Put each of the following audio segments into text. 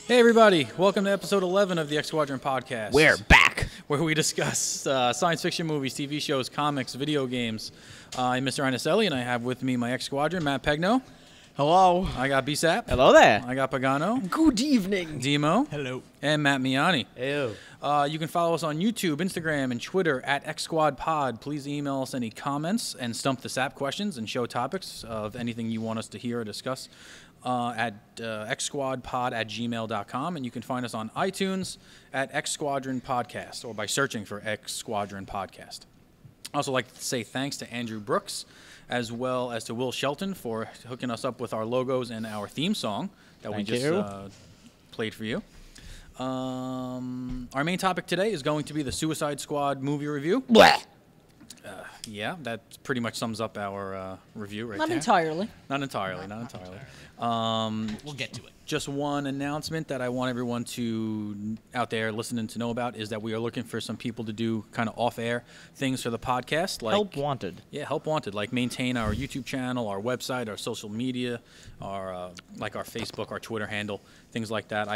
Hey everybody, welcome to episode 11 of the X-Squadron podcast. We're back. Where we discuss science fiction movies, TV shows, comics, video games. I'm Mr. Iniselli, and I have with me my X-Squadron, Matt Pegno. Hello. I got B-Sap. Hello there. I got Pagano. Good evening. Demo. Hello. And Matt Miani. Ew. You can follow us on YouTube, Instagram, and Twitter at XSquadPod. Please email us any comments and Stump the Sap questions and show topics of anything you want us to hear or discuss at xsquadpod@gmail.com. And you can find us on iTunes at X Squadron Podcast or by searching for X Squadron Podcast. I also like to say thanks to Andrew Brooks as well as to Will Shelton for hooking us up with our logos and our theme song that we just played for you. Our main topic today is going to be the Suicide Squad movie review. Blah. Yeah, that pretty much sums up our review right Not there. entirely. Not entirely. We'll get to it. Just one announcement that I want everyone to out there listening to know about is that we are looking for some people to do kind of off-air things for the podcast. Like, Help wanted. Yeah, help wanted. Like maintain our YouTube channel, our website, our social media, our like our Facebook, our Twitter handle, things like that.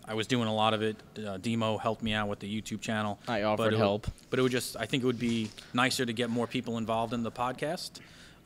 I was doing a lot of it. Demo helped me out with the YouTube channel. I offered help. But it would just, I think it would be nicer to get more people involved in the podcast.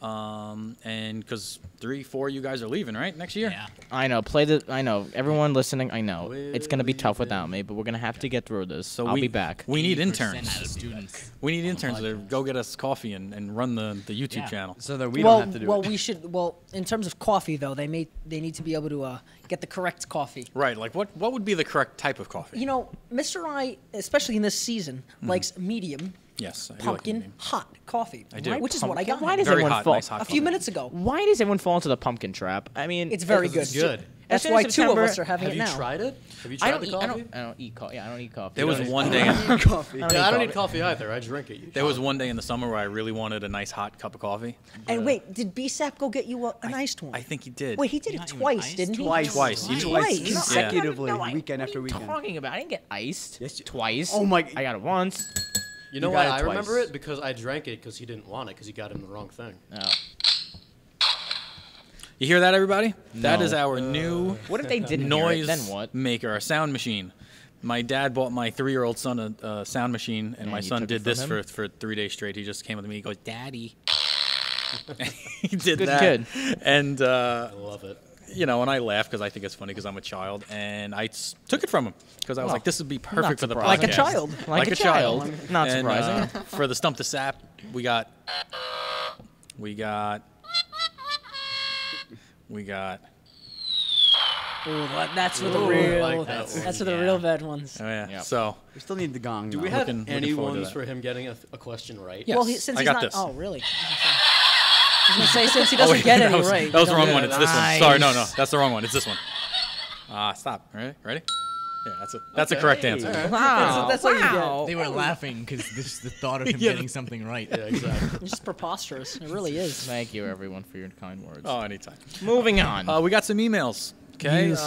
And because 3-4 of you guys are leaving, right, next year? Yeah. I know. I know. Everyone listening, I know. It's going to be tough without me, but we're going to have to get through this. So I'll be back. We need 80% interns. out of students. We need interns to go get us coffee and run the YouTube Yeah. channel. So that we don't have to do well, it. we should. Well, in terms of coffee, though, they need to be able to get the correct coffee. Right, like what would be the correct type of coffee? You know, Mr. I, especially in this season, likes medium Yes, I do like pumpkin medium. hot coffee. I do. Which is what I got. Why does Very everyone hot, fall? nice hot a few coffee. minutes ago. Why does everyone fall into the pumpkin trap? I mean, It's very good. It's good. That's As why soon as 2 of September- us are having Have it you now. tried it? Have you I tried don't the eat. coffee? I don't eat coffee. Yeah, I don't eat coffee. There was one day. coffee. I don't Yeah, I don't eat eat coffee either. I drink it. There was one day in the summer where I really wanted a nice hot cup of coffee. And wait, did B-Sap go get you an iced one? I think he did. Wait, he did it Not even twice, iced? didn't he? Twice. You did Twice. consecutively, No, weekend after what are you weekend. talking about? I didn't get iced. Yes, you- Twice. Oh my- I got it once. You know You why got it I remember twice. it? Because I drank it because he didn't want it because he got him the wrong thing. Oh. You hear that, everybody? That No. is our new What if they didn't hear noise it? Then what? maker, a sound machine. My dad bought my 3-year-old son a sound machine, and And my you son took did it from this him? for 3 days straight. He just came up to me. He goes, "Daddy." He did Good that, kid. and I love it. you know, and I laugh because I think it's funny because I'm a child, and I took it from him because I was Oh, like, "This would be perfect for the podcast." surprised. Like a child. Like a child. Not And, surprising. for the Stump the Sap, we got. Ooh, that's for the Ooh, real. I like that one. That's for the real bad ones. Oh yeah. Yep. So We still need the gong. Do though. we have looking any forward to ones that. for him getting a question right? Yes. Well, since I he's got not. this. Oh, really? I was gonna say since he doesn't get that any was, right. That was the wrong Yeah, one. It's this one. nice. Sorry, no, that's the wrong one. It's this one. Stop. Ready? Yeah, that's a correct answer. All right. Wow. That's all you get. wow. They were laughing because just the thought of him Yeah. getting something right. Yeah, exactly. It's just preposterous. It really is. Thank you, everyone, for your kind words. Oh, anytime. Moving on. We got some emails. Okay. Yes.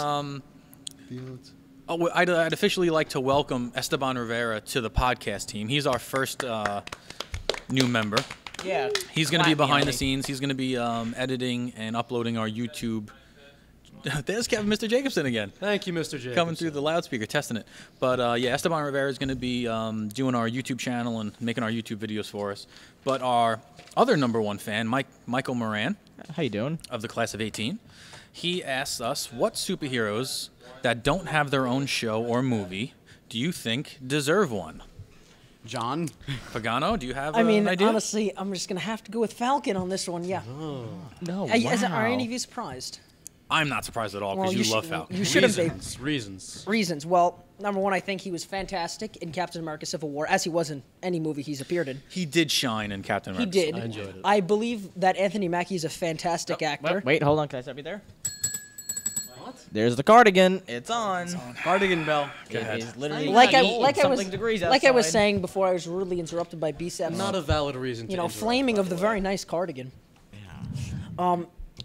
I'd officially like to welcome Esteban Rivera to the podcast team. He's our first new member. yeah. He's going to be Clap me behind on the me. scenes. He's going to be editing and uploading our YouTube. There's Mr. Jacobson again. Thank you, Mr. Jacobson. Coming through the loudspeaker, testing it. But yeah, Esteban Rivera is going to be doing our YouTube channel and making our YouTube videos for us. But our other #1 fan, Michael Moran How you doing? of the class of 18, he asks us, what superheroes that don't have their own show or movie do you think deserve one? John. Pagano, do you have I mean, an idea? honestly, I'm just gonna have to go with Falcon on this one. Yeah. No. Are any of you surprised? I'm not surprised at all Well, because you you love should- Falcon. you shouldn't be. Reasons. Reasons. Well, #1, I think he was fantastic in Captain America: Civil War, as he was in any movie he's appeared in. He did shine in Captain He America. did. I enjoyed it. I believe that Anthony Mackie is a fantastic actor. Wait, hold on. Can I stop you there? What? There's the cardigan. It's on. Cardigan bell. It is literally Like I something degrees was outside. saying before, I was rudely interrupted by B-Sap. Not a valid reason. You to know, interrupt, flaming by of the way. very nice cardigan.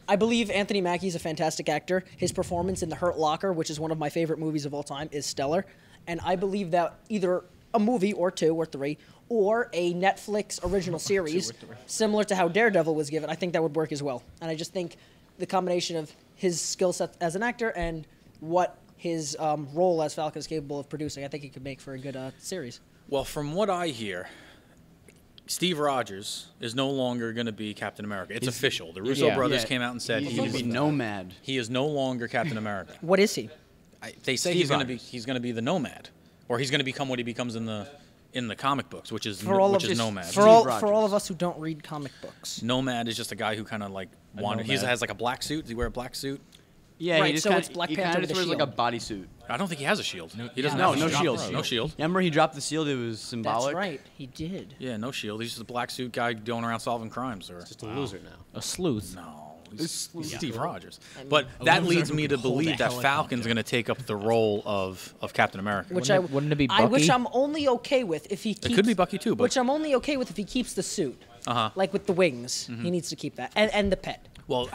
I believe Anthony Mackie is a fantastic actor. His performance in The Hurt Locker, which is one of my favorite movies of all time, is stellar. And I believe that either a movie or 2 or 3 or a Netflix original series, similar to how Daredevil was given, I think that would work as well. And I just think the combination of his skill set as an actor and what his role as Falcon is capable of producing, I think it could make for a good series. Well, from what I hear, Steve Rogers is no longer going to be Captain America. It's official. The Russo brothers came out and said He's going to be Nomad. he is no longer Captain America. What is he? They say he's going to be the Nomad, or he's going to become what he becomes in the comic books, which is Nomad. For all of us who don't read comic books. Nomad is just a guy who kind of like wanders. He has like a black suit. Does he wear a black suit? Yeah, Right, he just so kinda, it's Black he Panther kind with of a wears like a shield. bodysuit. I don't think he has a shield. He doesn't No, have no a shield. No shield. Remember he dropped the shield? It was symbolic. That's right, he did. Yeah, no shield. He's just a black suit guy going around solving crimes. Or Just a loser now. A sleuth. no, he's Steve Rogers. mean, But a that loser leads who me can to hold a believe that helicopter. Falcon's going to take up the role of Captain America. Which Wouldn't it be which Bucky? I'm only okay with if he keeps. It could be Bucky too, but Which I'm only okay with if he keeps the suit. Uh-huh. Like with the wings, he needs to keep that, and the pet. well,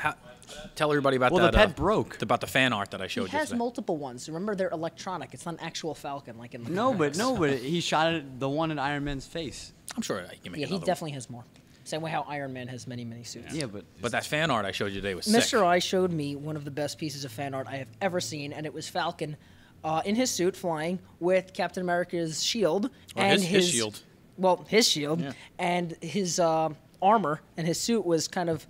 tell everybody about Well, that. the pet broke. About the fan art that I He showed you has today. multiple ones. Remember, they're electronic. It's not an actual Falcon like in the No, comics. but he shot at the one in Iron Man's face. I'm sure I can make Yeah, he another one. definitely has more. Same way how Iron Man has many, many suits. Yeah, but But that fan art I showed you today was sick. Mr. I showed me one of the best pieces of fan art I have ever seen, and it was Falcon in his suit flying with Captain America's shield and his shield. Well, his shield Yeah. and his armor, and his suit was kind of.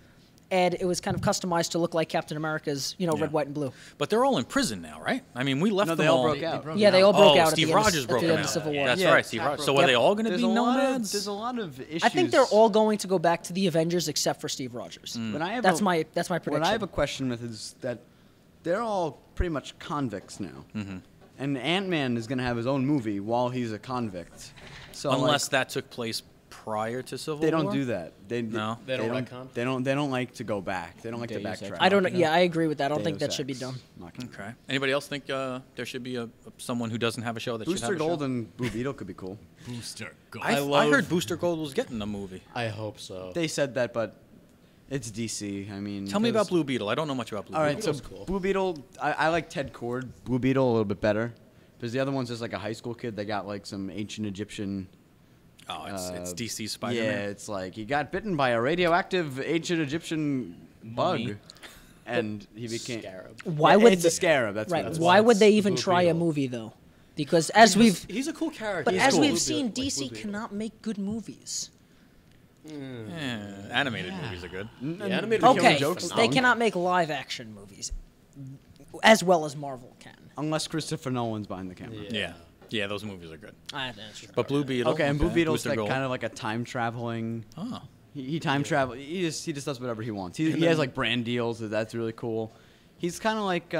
And it was kind of customized to look like Captain America's, red, white, and blue. But they're all in prison now, right? I mean, we left no, them they all broke out. Yeah, they all broke out Steve at the end, Rogers of, broke at the them end of out. Civil War. That's Yeah, right, Steve Rogers. So are Yep. they all going to there's be a lot of nomads? there's a lot of issues. I think they're all going to go back to the Avengers except for Steve Rogers. But I have That's a- my prediction. What I have a question with is that they're all pretty much convicts now, and Ant-Man is going to have his own movie while he's a convict. So Unless like, that took place prior to Civil they War. don't do that. No? They don't retcon? They don't like to go back. They don't like to Deus Ex backtrack. I don't know. Yeah, I agree with that. I don't think Deus that should be Ex. done. Machina. Okay. Anybody else think there should be someone who doesn't have a show that should Booster have a Gold show? and Blue Beetle could be cool. Booster. Go. I heard Booster Gold was getting a movie. I hope so. They said that, but it's DC. I mean, Tell me 'cause- about Blue Beetle. I don't know much about Blue All Beetle. right, so Beetle's cool. Blue Beetle, I like Ted Cord. Blue Beetle a little bit better, because the other one's just like a high school kid that got like some ancient Egyptian. Oh, it's DC Yeah, Spider-Man. it's like he got bitten by a radioactive ancient Egyptian Mummy. bug, and he became. Scarab. Why Yeah, would it's a scarab? That's right? what Why would they it's even Blue try a Beetle. movie though? Because as we've He's a cool character. but He's as cool. we've Blue seen, Beetle, like DC Blue Beetle. cannot make good movies. Animated movies are good. The animated Okay, killing jokes they now. cannot make live action movies as well as Marvel can. Unless Christopher Nolan's behind the camera. Yeah, those movies are good. That's true. But Blue Beetle. Okay, and Blue Beetle's Booster like Gold. kind of like a time traveling. Oh. He time travel. He just does whatever he wants. He has like brand deals. So that's really cool. He's kind of like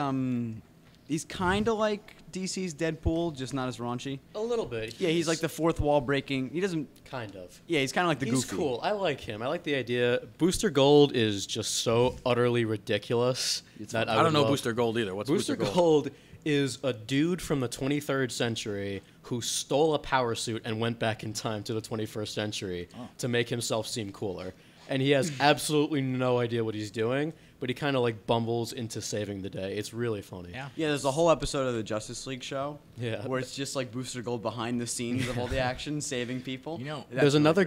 DC's Deadpool, just not as raunchy. A little bit. Yeah, he's like the fourth wall breaking. He doesn't. kind of. Yeah, he's kind of like the He's goofy. cool. I like him. I like the idea. Booster Gold is just so utterly ridiculous that I don't know love. Booster Gold either. What's Booster Booster Gold? Gold is a dude from the 23rd century who stole a power suit and went back in time to the 21st century to make himself seem cooler. And he has absolutely no idea what he's doing, but he kind of like bumbles into saving the day. It's really funny. Yeah. Yeah, there's a whole episode of the Justice League show. Yeah. Where it's just like Booster Gold behind the scenes of all the action, saving people. You know, That's There's really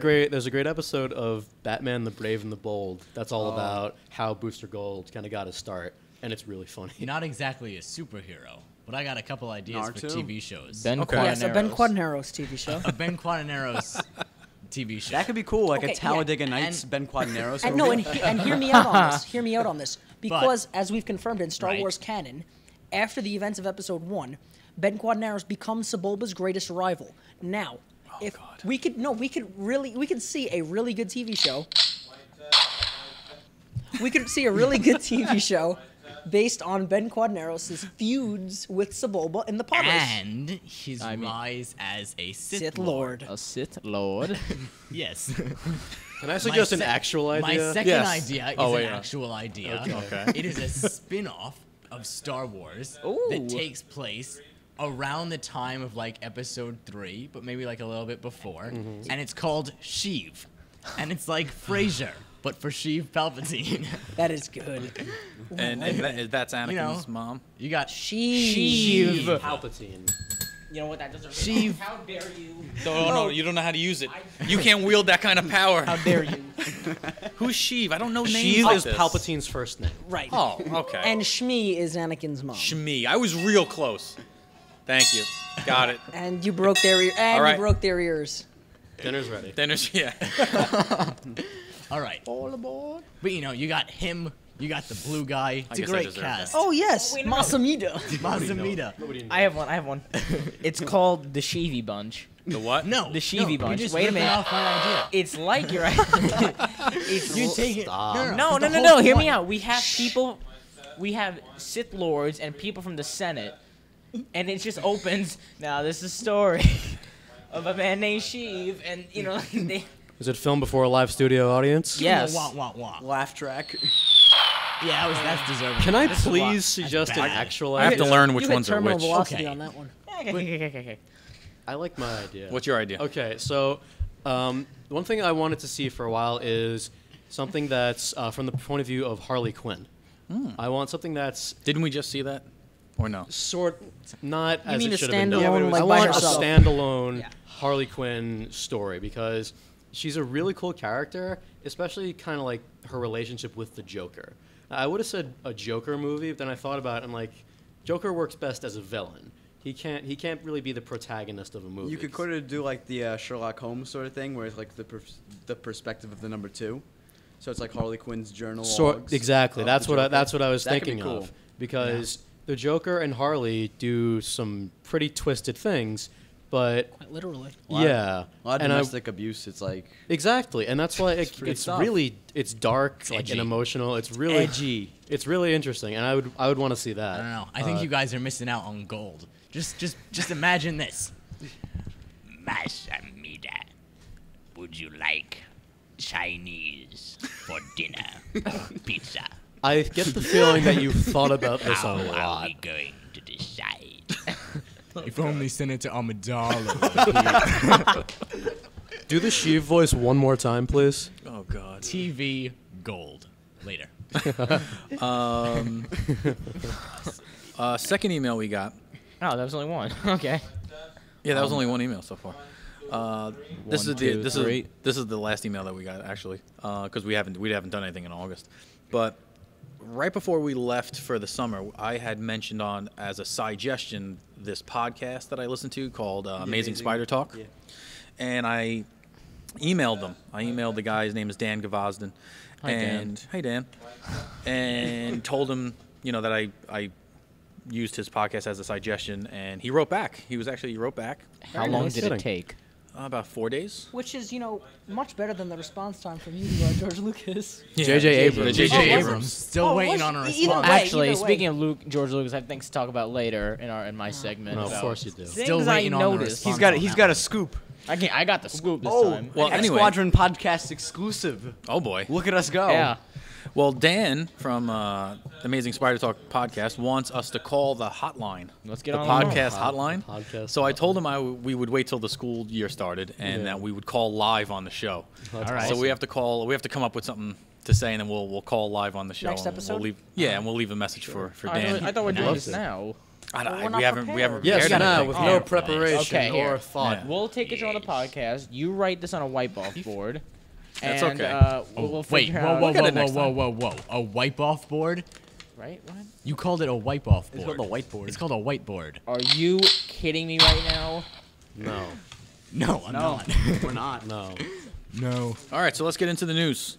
a great episode of Batman the Brave and the Bold that's all about how Booster Gold kind of got his start, and it's really funny. Not exactly a superhero, but I got a couple ideas for Naruto? TV shows. Ben Okay. Yes, a Ben Quadaneros. Quadaneros TV show. A Ben Quadaneros TV show. That could be cool, like Okay, a Talladega yeah. Nights And- Ben Quadaneros. And no, and hear me out on this. Hear me out on this. Because as we've confirmed in Star Right. Wars canon, after the events of Episode 1, Ben Quadaneros becomes Sebulba's greatest rival. Now, if God. we could see a really good TV show. We could see a really good TV show based on Ben Quadaneros' feuds with Sebulba and the Potters. and his I mean- rise as a Sith, Sith Lord. Lord. A Sith Lord. Yes. Can I suggest an actual idea? My second Yes. idea is Oh, wait, an yeah. actual idea. Okay. It is a spin-off of Star Wars that takes place around the time of like Episode 3, but maybe like a little bit before, and it's called Sheev, and it's like Frasier, but for Sheev Palpatine. That is good. And that's Anakin's know. mom. You got Sheev. Palpatine. You know what? That doesn't. Sheev. How dare you? No, you don't know how to use it. You can't wield that kind of power. How dare you? Who's Sheev? I don't know names Sheev like is this. Palpatine's first name. Right. Oh, okay. And Shmi is Anakin's mom. Shmi. I was real close. Thank you. Got it. And you broke their ear. And All right. you broke their ears. Dinner's ready. Yeah. All right. All aboard. But you got him. You got the blue guy. It's a guess I great deserve cast. Oh yes, wait, no, no. Masamida. Masamida. I have one. It's called the Sheevy Bunch. The what? No, The Sheevy Bunch. You're just Wait a ripping minute. off my idea. It's like you're. You take it. No. The whole Hear me point- out. We have people. We have Sith Lords and people from the Senate, and it just opens. Now this is a story of a man named Sheev, and they. Is it filmed before a live studio audience? Yes. Wah, wah, wah. Laugh track. Yeah, that's deserving. Can I This is a lot. please suggest an bad. actual I have idea? to learn which you hit ones are terminal which. velocity Okay. on that one. Okay. I like my idea. What's your idea? Okay, so one thing I wanted to see for a while is something that's from the point of view of Harley Quinn. I want something that's Didn't we just see that? Or no? not as mean it a should have been done. standalone, like, I by want a herself? standalone Yeah. Harley Quinn story because she's a really cool character, especially kind of like her relationship with the Joker. I would have said a Joker movie, but then I thought about it and like Joker works best as a villain. He can't really be the protagonist of a movie. You could kind of do like the Sherlock Holmes sort of thing, where it's like the perspective of the number two. So it's like Harley Quinn's journal. Exactly. That's what I was That could be thinking cool. of because the Joker and Harley do some pretty twisted things, but Quite literally. yeah, A lot of and domestic abuse. It's like exactly, and that's why pretty it's tough. really dark, like edgy. and emotional. It's really Edgy. It's really interesting, and I would want to see that. I don't know. I think you guys are missing out on gold. Just imagine this. Masamida, would you like Chinese for dinner? Pizza. I get the feeling that you've thought about this a How are lot. we going to decide? If only Senator Amidala. Do the Sheev voice one more time, please. Oh God. TV gold. Later. Second email we got. Oh, that was only one. Okay. Yeah, that was only one email so far. This is the two, this three. is this is the last email that we got actually, because we haven't done anything in August. But right before we left for the summer, I had mentioned on as a suggestion this podcast that I listened to called Amazing Spider Talk, Yeah. and I emailed them. I emailed the guy. His name is Dan Gavazden, Hi, Dan. and hey Dan, and told him that I used his podcast as a suggestion, and he wrote back. He wrote back How long nice. did it take? about 4 days. Which is, much better than the response time from you, George Lucas. J.J. Abrams. J.J. Oh, Abrams. Abrams. Still Oh, waiting was- on a either response. way. Actually, either way. speaking of George Lucas, I have things to talk about later in my segment. No, of about course you do. Things Still I waiting on the noticed. response. he's got a scoop. I got the scoop this Oh, time. Well, anyway. X-Squadron podcast exclusive. Oh boy. Look at us go. Yeah. Well, Dan from Amazing Spider Talk podcast wants us to call the hotline. Let's get the on the podcast hotline. Podcast So I told him we would wait till the school year started and that we would call live on the show. All right. So we have to call. We have to come up with something to say, and then we'll call live on the show. Next and episode? We'll leave, and we'll leave a message for Dan. I thought we were doing love this it. now. I don't- we're not we haven't prepared. Yes, prepared now anything. with Oh, no okay. preparation Okay, here. or thought. Yeah. We'll take it on the podcast. You write this on a whiteboard board. That's and, okay. We'll Wait, figure whoa, out. whoa, Look at whoa, it next whoa, time. whoa, whoa, whoa. A wipe off board? Right? What? You called it a wipe off board. It's called a whiteboard. It's called a whiteboard. Are you kidding me right now? No. No, I'm not. We're not. No. No. All right, so let's get into the news.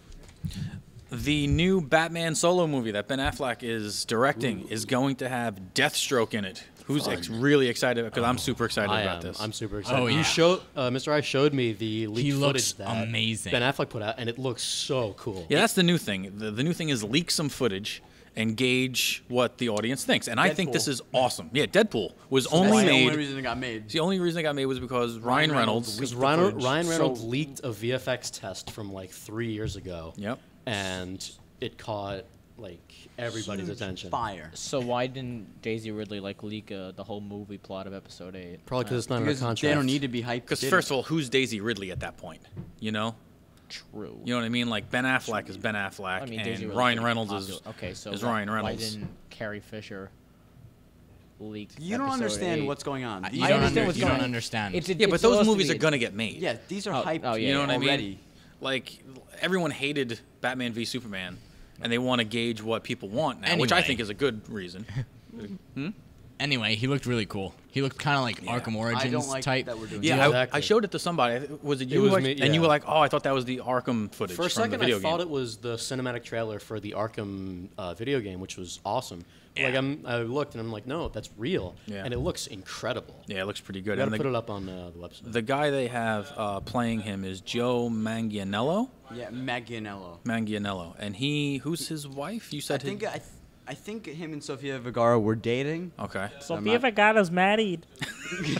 The new Batman solo movie that Ben Affleck is directing is going to have Deathstroke in it. Who's really excited? Because I'm super excited I about am. this. I'm super excited. Oh, yeah. You showed Mr. I showed me the leaked looks footage that amazing. Ben Affleck put out, and it looks so cool. Yeah, that's the new thing. The new thing is leak some footage and gauge what the audience thinks. And I think this Deadpool. is awesome. Yeah, Deadpool was That's only the made. only reason it got made. The only reason it got made was because Ryan Reynolds. Because leaked the footage. Ryan Reynolds So- leaked a VFX test from like 3 years ago. Yep. And it caught like everybody's Huge attention. Fire. So why didn't Daisy Ridley leak the whole movie plot of Episode 8? Probably because it's not in a Because contract. they don't need to be hyped. Because They first of all, who's Daisy Ridley at that point? You know True. what I mean? Like Ben Affleck is Ben Affleck, I mean, and Daisy Ridley's Ryan pretty Reynolds popular. is Okay, so is why- Ryan Reynolds. Why didn't Carrie Fisher? leaked. You don't episode understand 8. what's going on. You I don't, understand what's you going don't on. understand. It's Yeah, but it's those supposed to movies be- are gonna get made. Yeah, these are Oh, hyped. oh, yeah, You know what I mean? already. Like everyone hated Batman v Superman, and they want to gauge what people want now, which I Anyway. think is a good reason. Anyway, he looked really cool. He looked kind of like Arkham Origins I don't like type. that we're doing. Yeah, that. Exactly. I showed it to somebody. Was it you? was who I- me, And you yeah. were like, "Oh, I thought that was the Arkham footage For a from the second, video I thought game." it was the cinematic trailer for the Arkham video game, which was awesome. Yeah. Like I looked and I'm like, no, that's real, Yeah. and it looks incredible. Yeah, it looks pretty We good. gotta And put the, it up on the website. the guy they have playing him is Joe Manganiello. Yeah, Manganiello. Manganiello, and who's his wife? You I said think I think him and Sofia Vergara were dating. Okay, Sofia Vergara's married.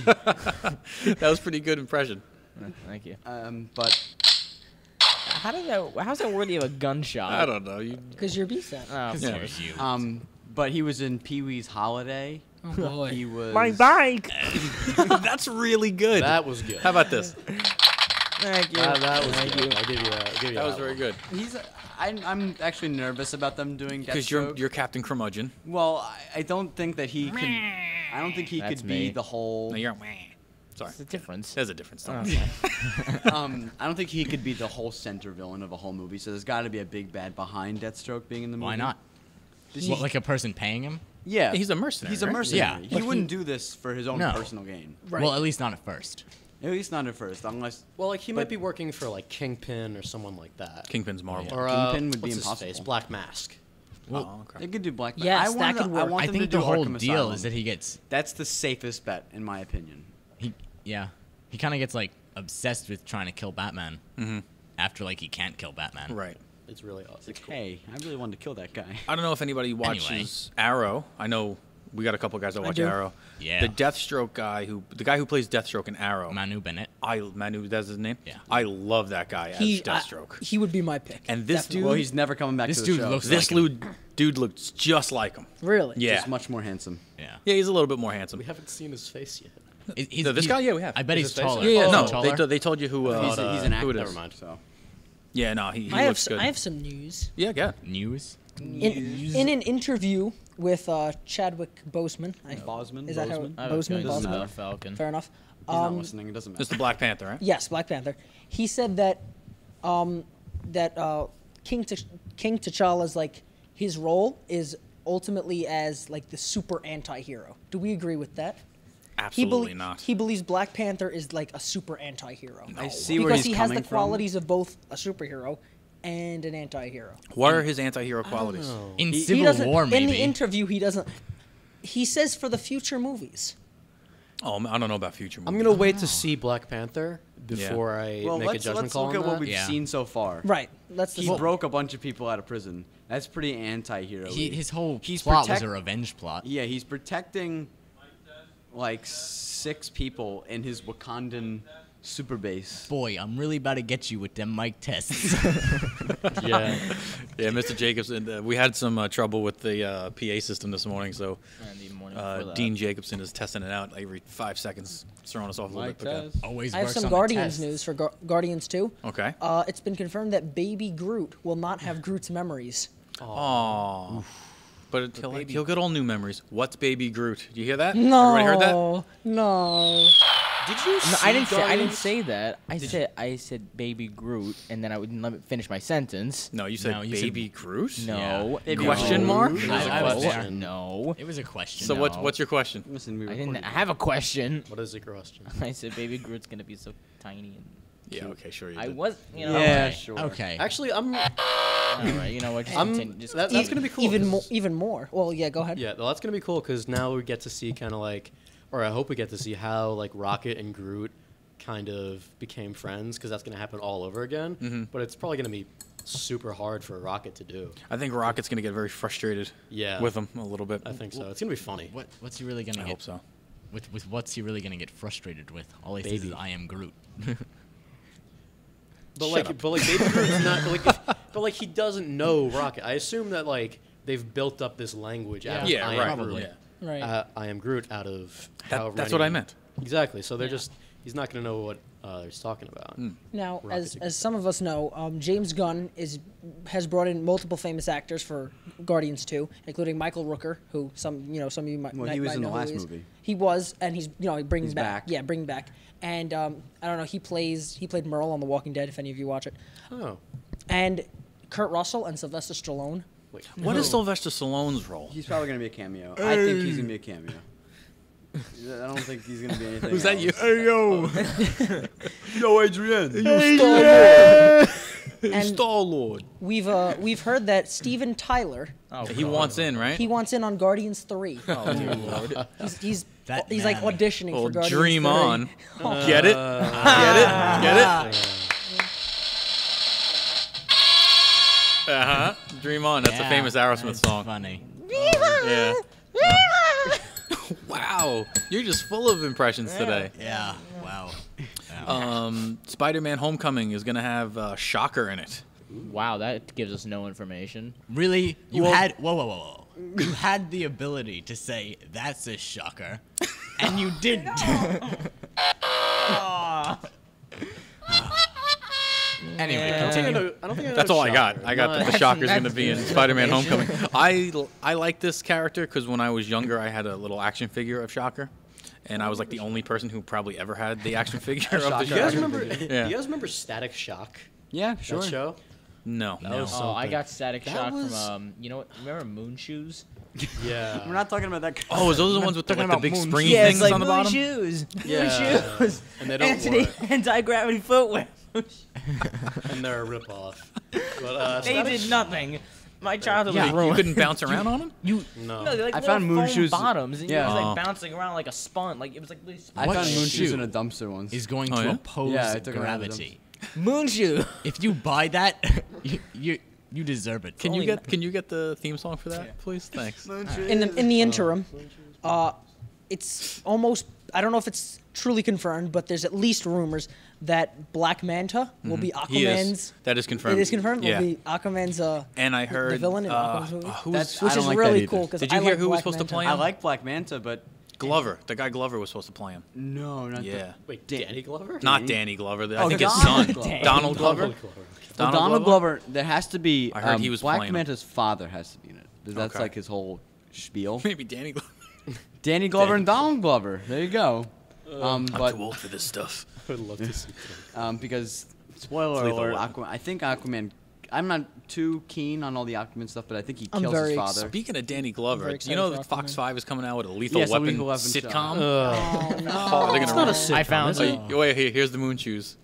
that was a pretty good impression. Thank you. But How's that worthy of a gunshot? I don't know. You Because you're B-set. Oh, of Yeah. course. but he was in Pee Wee's Holiday. Oh, boy. He was. bike. That's really good. That was good. How about this? Thank you. That was Thank good. you. I'll give you that. I'll give you That was that very one. good. He's. I'm actually nervous about them doing Because Deathstroke. you're Captain Curmudgeon. Well, I don't think that he can. I don't think he That's could be me. the whole. No, you're. Sorry, What's the difference? there's a difference. Oh, Though. okay. I don't think he could be the whole center villain of a whole movie. So there's got to be a big bad behind Deathstroke being in the movie. Why not? What, like a person paying him? Yeah, He's a mercenary. He's a right? mercenary. Yeah. He wouldn't do this for his own No. personal gain. Right. Well, at least not at first. At least not at first, unless. Well, like he But- might be working for like Kingpin or someone like that. Kingpin's Marvel. Or Kingpin would be what's his impossible. face? Black Mask. Oh, okay. They could do Black. Yes, I that want could I work. want I them to think do the whole Arkham deal Asylum. is that he gets That's the safest bet, in my opinion. he kind of gets like obsessed with trying to kill Batman. After like he can't kill Batman. Right. It's really awesome. It's cool. Hey, I really wanted to kill that guy. I don't know if anybody watches Arrow. I know we got a couple guys that watch do. Arrow. Yeah. The Deathstroke guy the guy who plays Deathstroke in Arrow. Manu Bennett. Manu, that's his name. Yeah. I love that guy as Deathstroke. He would be my pick. And this Definitely. Well, he's never coming back This to the dude show. looks this like him. dude looks just like him. Really? Yeah. Just much more handsome. Yeah. Yeah, he's a little bit more handsome. We haven't seen his face yet. No, this guy? Yeah, we have. I bet Is he's his face- taller. Yeah, Oh, no, taller? they told you who. He's an actor. who it is. Never mind. So. Yeah, no, he I have looks good. I have some news. Yeah, yeah. News. In an interview with Chadwick Boseman. Boseman? Is that Boseman? how Boseman? Doesn't Boseman? matter. Falcon. Fair enough. He's not listening. It doesn't matter. It's the Black Panther, right? Yes, Black Panther. He said that King T'Challa's like his role is ultimately as like the super anti-hero. Do we agree with that? Absolutely not. He believes Black Panther is like a super anti-hero. I see where because he's he has coming the from. qualities of both a superhero and an anti-hero. What are his anti-hero qualities? In He Civil doesn't. War, maybe. In the interview, he doesn't. He says for the future movies. Oh, I don't know about future movies. I'm gonna wait to see Black Panther before I Well, make a let's judgment call look on at what that. we've Yeah. seen so far. Right. That's the He broke a bunch of people out of prison. That's pretty anti-hero. His whole He's plot was a revenge plot. Yeah, he's protecting like 6 people in his Wakandan super base. Boy, I'm really about to get you with them mic tests. Yeah. Yeah, Mr. Jacobson. We had some trouble with the PA system this morning, so Dean Jacobson is testing it out every 5 seconds, throwing us off a little Mic bit. but, test. Always I have works some on the Guardians test. news for Guardians 2. Okay. It's been confirmed that Baby Groot will not have Groot's memories. Aww. But he'll get all new memories. What's Baby Groot? Did you hear that? No. Everybody heard that? No. Did you? No, I didn't say. I didn't Guardians? say that. I said Baby Groot, and then I wouldn't let me finish my sentence. No, you said No, you said- Baby Groot? No. Baby Question Groot. mark? I was No. there. No. It was a question. So No. what's your question? Listen, we I recorded didn't. I it. have a question. What is the question? I said Baby Groot's gonna be so tiny and. Yeah, okay, sure you I did. was. You know. Yeah, Okay. sure. Okay. Actually, I'm. All right. You know what? Just I'm continue. Just that's gonna be cool. Even 'cause- more. Even more. Well, yeah. Go ahead. Yeah, well, that's gonna be cool because now we get to see kind of like, or I hope we get to see how like Rocket and Groot kind of became friends because that's gonna happen all over again. Mm-hmm. But it's probably gonna be super hard for Rocket to do. I think Rocket's going to get very frustrated Yeah. with him a little bit. I think so. It's gonna be funny. What's he really gonna I get? hope so. With what's he really gonna get frustrated with? All he says Baby. is "I am Groot." But Shut like, up. but like, Baby Groot's not. But like, he doesn't know Rocket. I assume that like they've built up this language out of Yeah, I right. am Groot. Yeah. Right. I am Groot out of That- however that's many- what I meant. Exactly. So they're just. He's not gonna know what he's talking about. Now, Rocket as some of us know, James Gunn has brought in multiple famous actors for Guardians 2, including Michael Rooker, who some of you might Well, he was might in the know who last he is. movie. He was, and he's he brings He's back. back. Yeah, bring back. And I don't know. He played Merle on The Walking Dead. If any of you watch it, Oh, and Kurt Russell and Sylvester Stallone. wait. What is Sylvester Stallone's role? He's probably gonna be a cameo. I think he's gonna be a cameo. I don't think he's gonna be anything. Who's that you? Hey yo, yo Adrian. And Star-Lord. we've heard that Steven Tyler Oh, He God. wants in, right? he wants in on Guardians 3. Oh, dear Lord. He's That like man. auditioning Well, for Guardians dream 3. on. Get it? Get it? Get it? Dream on. That's a Yeah, famous Aerosmith that's song. Funny. Yeah. Wow, you're just full of impressions today. Yeah. Wow. Spider-Man: Homecoming is gonna have Shocker in it. Wow, that gives us no information. Really? You Well- had whoa. You had the ability to say that's a shocker, and you didn't. Anyway, continue. I don't think I know That's all I got. Shocker. I got that the That's- Shocker's gonna that's be in Spider-Man: Homecoming. I like this character because when I was younger, I had a little action figure of Shocker, and I was like the only person who probably ever had the action figure of the Shocker. Do you guys Shocker. remember? Yeah. Do you guys remember Static Shock? Yeah, That sure. show. No. That was Oh, I something. got Static That Shock was- from you know what? Remember Moon Shoes? Yeah. We're not talking about that. Oh, is those the ones with the, talking like, the about big moon springy Yeah, things it's like on the Moon bottom? Shoes. Yeah. Moon Shoes. And they don't work. Anti-gravity footwear. And they're a ripoff. But They did nothing. My childhood Yeah, was you ruined. couldn't bounce around on them? No. No, they're like I little found Moon foam Shoes- bottoms, and Yeah. you was Oh. like bouncing around like a spun. Like it was like really I What found moon shoes shoe in a dumpster once. Is going Oh, to yeah? oppose Yeah, I took it around the gravity. Moon Shoe. If you buy that, you deserve it. Can you get the theme song for that, please? Thanks. In the interim, it's almost, I don't know if it's truly confirmed, but there's at least rumors that Black Manta will be He is. Aquaman's. That is confirmed. It is confirmed. Yeah. Will be Aquaman's. And I heard the villain in Aquaman's movie. who That's- was Which I don't is like that really either. cool because Did I you hear like who was Black supposed to Manta. play I him? like Black Manta, but Glover. The guy Glover was supposed to play him. no, not Yeah. Wait, Danny Glover? Not Danny Glover. I Oh, think his Donald son, Glover. Donald Glover. Donald Glover. There has to be. I heard he was Black playing him. Manta's father has to be in it. That's Okay. like his whole spiel. Maybe Danny Glover. Danny Glover and Donald Glover. There you go. I'm But too old for this stuff. I would love to see because spoiler Lethal alert, Weapon. I think Aquaman. I'm not too keen on all the Aquaman stuff, but I think he I'm kills very his father. Speaking of Danny I'm Glover, very you know excited that for Fox Aquaman. 5 is coming out with a Lethal Yes, a Weapon Lethal Weapon sitcom? Oh, no. Oh, they're It's gonna not a sitcom. I found is Oh, it. wait, here's the moon shoes.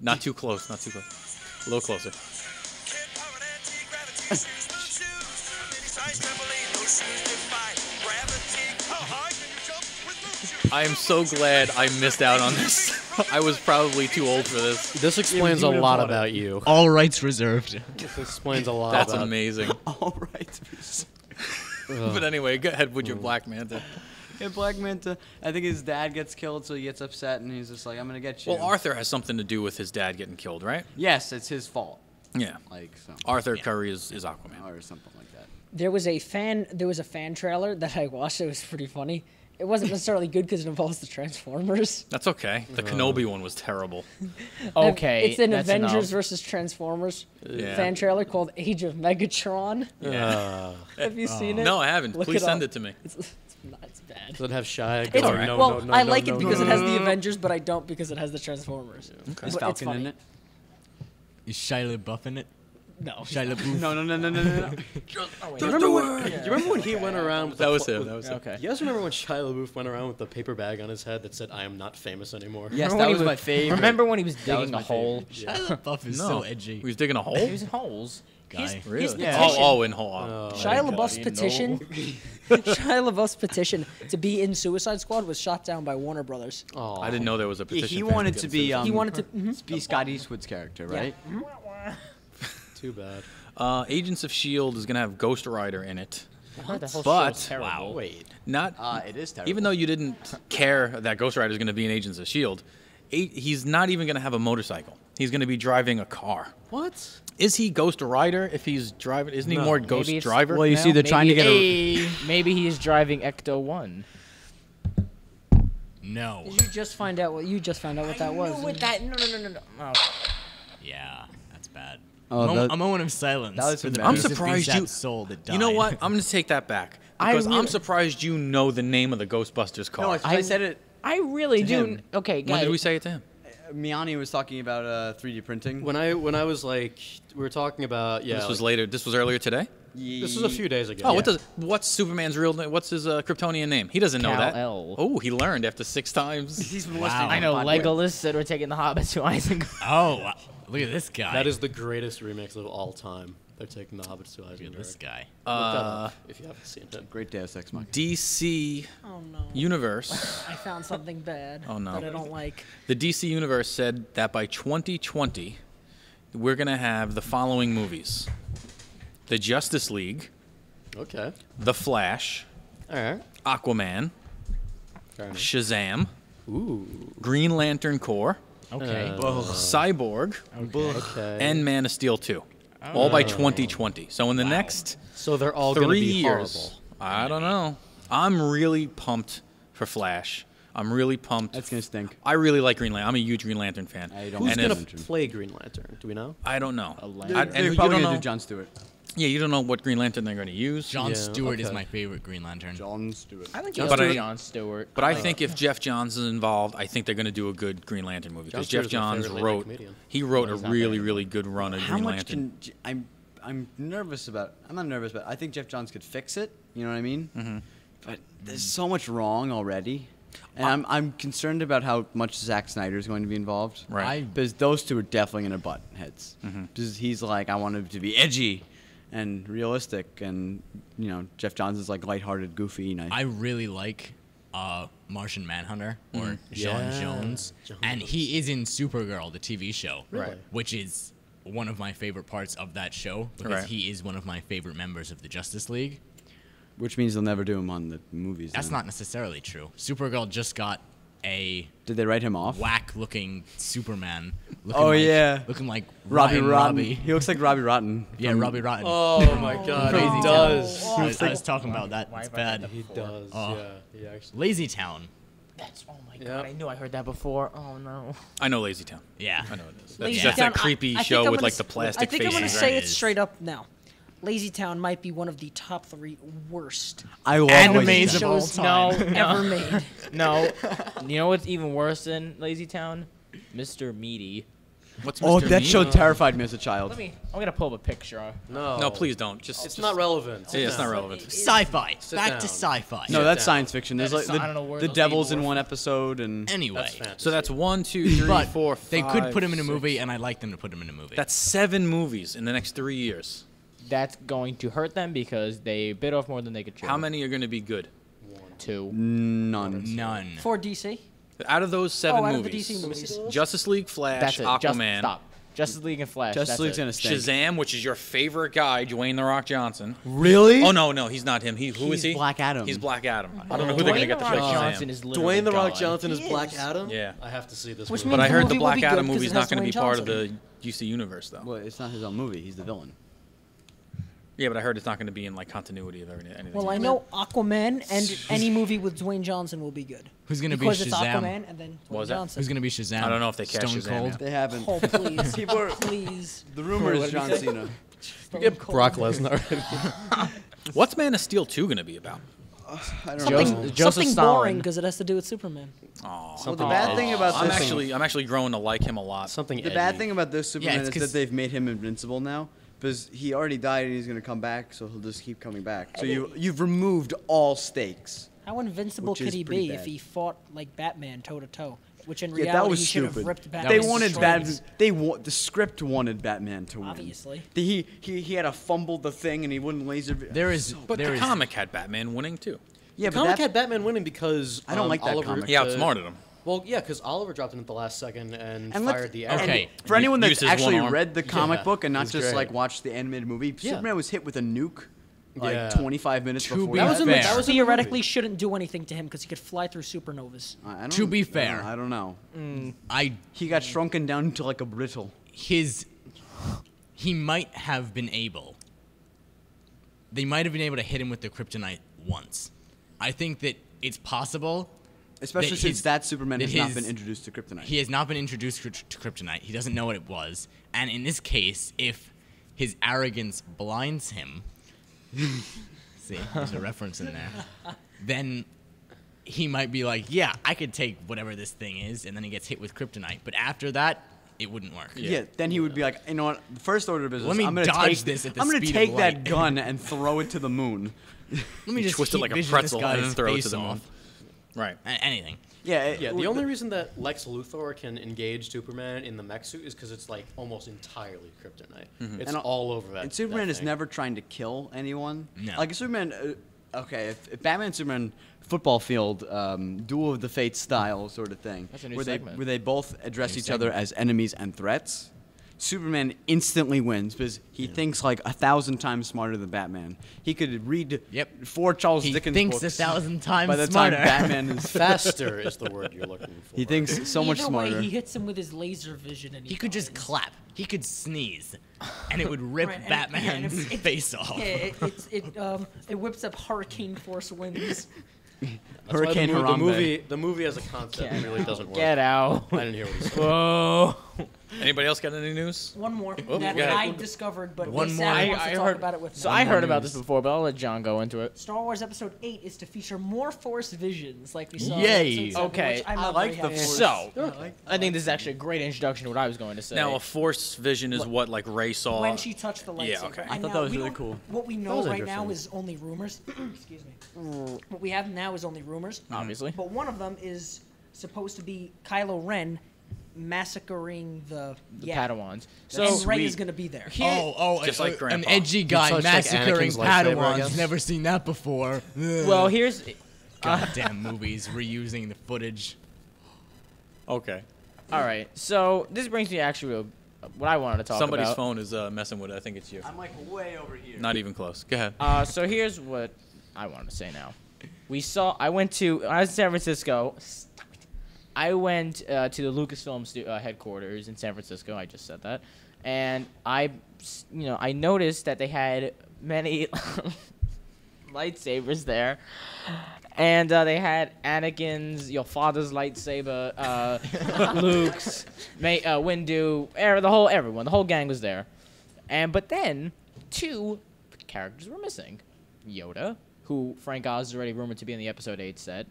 Not too close, not too close. A little closer. I am so glad I missed out on this. I was probably too old for this. This explains you a would've lot bought it. about you. All rights reserved. This explains a lot That's about amazing. All right. But anyway, go ahead with your Black Manta. Yeah, Black Manta. I think his dad gets killed, so he gets upset, and he's just like, "I'm gonna get you." Well, Arthur has something to do with his dad getting killed, right? Yes, it's his fault. Yeah. Like so, Arthur Curry is Aquaman. or something like that. There was a fan trailer that I watched. It was pretty funny. It wasn't necessarily good because it involves the Transformers. That's okay. The Kenobi one was terrible. Okay, It's an that's Avengers enough. versus Transformers Yeah. fan trailer called Age of Megatron. Have you seen it? No, I haven't. Look Please it send up. it to me. It's bad. Does it have Shia? It's, going, alright. no, well, no, no, I no, like no, it because no, it has no, the no. Avengers, but I don't because it has the Transformers. Is But it's Falcon funny. in it? Is Shia LaBeouf in it? No. Shia LaBeouf. No. You remember when he went around with That the was fo- him. with- That was him. Okay. You guys remember when Shia LaBeouf went around with the paper bag on his head that said, "I am not famous anymore"? Yes, Remember that when was he my favorite. Remember when he was was digging my a hole? Shia LaBeouf is No. so edgy. He was digging a hole? He was in holes. Guy. His Yeah. petition, Oh, in hole. Shia LaBeouf's petition, Shia LaBeouf's petition to be in Suicide Squad was shot down by Warner Brothers. Oh, I didn't know there was a petition. He for him wanted get to in be. Suicide He wanted to. be Scott Eastwood's character, right? too bad. Agents of S.H.I.E.L.D. is going to have Ghost Rider in it. I heard the whole But- show's terrible. Wait. Not It is terrible. even though you didn't care that Ghost Rider is going to be in Agents of S.H.I.E.L.D., he's not even going to have a motorcycle. He's going to be driving a car. What? Is he Ghost Rider if he's driving? Isn't he No. more Maybe Ghost it's- Driver? Well, you now? see, they're trying to get a. Maybe he is driving Ecto 1. No. Did you just find out what that was? No, with that. No. Oh. Yeah, that's bad. Oh, A moment of silence. that was for the I'm piece of surprised Sap you- soul that died. You know what? I'm going to take that back. I Because I'm really- surprised you know the name of the Ghostbusters car. No, I said it. I really To do. him. Okay, when guys. did we say it to him? Miani was talking about 3D printing. When I was like, we were talking about This was later. This was earlier today? This was a few days ago. Oh, what's Superman's real name? What's his Kryptonian name? He doesn't know that. Kal-El. Oh, he learned after 6 times. He's been Wow. listening. I know to the podcast. Legolas said we're taking the Hobbit to Isengard. Oh, wow. Look at this guy. That is the greatest remix of all time. They're taking the Hobbits to Look at Isengard. this guy. Look that up if you haven't seen it. Great Deus Ex Machina. DC Oh no. Universe. I found something bad. Oh, no. That I don't like. The DC Universe said that by 2020, we're going to have the following movies: The Justice League, Okay. The Flash, All right. Aquaman, Fair enough. Shazam, Ooh. Green Lantern Corps, Okay. Cyborg, Okay. and Man of Steel 2. All by 2020. So in the next so they're all going to 3 be years, horrible. I don't know. I'm really pumped for Flash. I'm really pumped. That's gonna stink. I really like Green Lantern. I'm a huge Green Lantern fan. I don't Who's And going if- to play Green Lantern? Do we know? I don't know. They're, and they're you probably don't gonna know. do John Stewart. Yeah, you don't know what Green Lantern they're going to use. John Yeah, Stewart is okay. my favorite Green Lantern. John Stewart. I think But it's I- John Stewart. But I think if Jeff Johns is involved, I think they're going to do a good Green Lantern movie because John Jeff Stewart's my Johns favorite late-night wrote. comedian. He wrote a he's not really, very really good run of How Green much Lantern. can I'm nervous about? I'm not nervous about. I think Jeff Johns could fix it. You know what I mean? Mm-hmm. But there's so much wrong already, and I'm concerned about how much Zack Snyder is going to be involved. Right. Because those two are definitely gonna butt heads. Because he's like, I want it to be edgy and realistic, and Jeff Johns is like lighthearted, goofy. And I really like Martian Manhunter or John Yeah. Jones, and he is in Supergirl, the TV show, Really? which is one of my favorite parts of that show because Right. he is one of my favorite members of the Justice League. which means they'll never do him on the movies. That's then. not necessarily true. Supergirl just got a Did they write him off? whack-looking Superman. Looking Oh, like, yeah. looking like Robbie Rotten Rotten. Robbie. He looks like Robbie Rotten. Yeah, Robbie Rotten. Oh my God, Crazy he Town. does. I was talking about that. Why It's have I heard bad. that He before? does. Oh. Yeah, he actually. Lazy Town. That's, oh my Yep. god, I knew I heard that before. Oh no. I know Lazy Town. Yeah. I know it is. Lazy That's Town, that creepy I think show I'm with gonna like the s- plastic I think I'm faces. going to right? say It it is. straight up now. Lazy Town might be one of the top 3 worst I love Animes Lazy of Town. all shows time. ever made. No. You know what's even worse than Lazy Town? Mr. Meaty. What's Oh, Mr. that Mean? show terrified me as a child. I'm gonna pull up a picture. No. No, please don't. Just It's not relevant. Yeah, it's not relevant. Sci-fi. Sit Back down. to sci-fi. No, Sit that's down. science fiction. There's like That's- I don't know where the those devil's people in were one episode, and Anyway. That's fantasy. So that's 1, 2, 3, But 4, they could 5, put him in a 6. movie, and I'd like them to put him in a movie. That's 7 movies in the next 3 years. That's going to hurt them because they bit off more than they could chew. How many are going to be good? 2. none. none. For DC? Out of those 7 out of the movies, DC movies. Justice League, Flash, That's it. Aquaman, Stop. Justice League and Flash. Justice that's League's it. gonna stink. Shazam, which is your favorite guy, Dwayne the Rock Johnson. Really? Oh no, he's not him. Who is He's he? Black Adam. He's Black Adam. I don't know who they're Dwayne gonna the get to Rock play Johnson Shazam. is literally Dwayne the Rock God. Johnson is He Black is. Adam. Yeah. I have to see this. Which movie. But I means heard the the movie will Black be Adam good 'cause movie's it not has going to be Dwayne part of Johnson. the DC universe, though. Well, it's not his own movie. He's the villain. Yeah, but I heard it's not going to be in like continuity of anything. Well, I know Aquaman and any movie with Dwayne Johnson will be good. Who's gonna be because it's Shazam? Aquaman and then Dwayne What was that? Johnson. Who's gonna be Shazam? I don't know if they cast Stone Shazam Cold. yet. They haven't. Oh, please. People are. Please. The rumor is John Cena. Get Brock Lesnar. What's Man of Steel 2 going to be about? I don't know. Something, Joseph something Stalin. boring because it has to do with Superman. Aw. Well, the bad thing about I'm this. actually growing to like him a lot. Something. The bad edgy. thing about this Superman it's is that 'cause- they've made him invincible now, because he already died and he's gonna come back, so he'll just keep coming back. So you've removed all stakes. How invincible Which could is he pretty be if bad. he fought like Batman toe to toe? Which in Yeah, reality that was he should have stupid. ripped Batman. They was wanted destroyed. Batman. The script wanted Batman to win. Obviously. He had to fumble the thing and he wouldn't laser. There is. But there the is- comic had Batman winning too. Yeah, The but comic that, had Batman winning because I don't like that Oliver, comic. He outsmarted him. Well, yeah, because Oliver dropped in at the last second and and let's- fired the and arrow. Okay. For anyone Use that's his one actually arm. read the comic Yeah, book and it not was just great. like watched the animated movie, Yeah. Superman was hit with a nuke like Yeah. 25 minutes To before. be that. That was in the, fair. that was in the Theoretically, movie. shouldn't do anything to him because he could fly through supernovas. I don't- To be fair. I don't know. I He got shrunken down to like a brittle. he might have been able. They might have been able to hit him with the kryptonite once. I think that it's possible, Especially that since that Superman that has not his- been introduced to Kryptonite. He has not been introduced to Kryptonite. He doesn't know what it was. And in this case, if his arrogance blinds him, see, there's a reference in there, then he might be like, yeah, I could take whatever this thing is, and then he gets hit with Kryptonite. But after that, it wouldn't work. Yeah, then he would be like, you know what? The first order of business. Let me I'm gonna dodge take this at the I'm gonna speed of take that light." gun and throw it to the moon. Let me just twist it heat like a vision pretzel this and guy's throw it to face the moon. off. Right. Anything. Yeah, the only reason that Lex Luthor can engage Superman in the mech suit is because it's like almost entirely kryptonite. It's And all over that. And Superman that is thing. never trying to kill anyone. No. Like Superman, okay, if Batman and Superman football field, duel of the fates style sort of thing, That's a new where segment. they both address New each other segment. as enemies and threats. Superman instantly wins because he thinks like 1,000 times smarter than Batman. He could read Yep. 4 Charles He Dickens thinks books 1,000 times by the smarter. time Batman is Faster is the word you're looking for. He thinks so much Either smarter. way, he hits him with his laser vision, and He could just dies. clap. He could sneeze, and it would rip Right, and- Batman's yeah, and it- face off. Yeah, it whips up hurricane force winds. That's why Hurricane the Harambe. the movie as a concept really doesn't work. Get out. I didn't hear what he said. Whoa. Anybody else got any news? One more Oh, that go ahead. I discovered, but One Miss more. Sarah I- wants to I talk heard- about it with So me. I more heard about news. this before, but I'll let John go into it. Star Wars Episode 8 is to feature more Force visions, like we saw. Yay. in Episode 7, Okay. which I'm I not like very the happy Force. with. So, I think this is actually a great introduction to what I was going to say. Now, a force vision is what like Ray saw. When she touched the lightsaber. Yeah, okay. I And thought now that was we really don't- cool. What we That know was right now interesting. is only rumors. Excuse me. What we have now is only rumors. Obviously. But one of them is supposed to be Kylo Ren massacring the Padawans. So So, Rey is going to be there. Just like an Grandpa. edgy guy touched, like, massacring Anakin's lightsaber, I Padawans. guess? Never seen that before. well, here's Goddamn movies reusing the footage. Okay. all right. So this brings me actually to what I wanted to talk Somebody's about. phone is messing with it. I think it's you. I'm like way over here. Not even close. Go ahead. So here's what I wanted to say now. I was in San Francisco. I went to the Lucasfilm headquarters in San Francisco. I just said that, and I noticed that they had many lightsabers there, and they had Anakin's, your father's lightsaber, Luke's, Windu, everyone, the whole gang was there, but then 2 characters were missing: Yoda, who Frank Oz is already rumored to be in the Episode 8 set,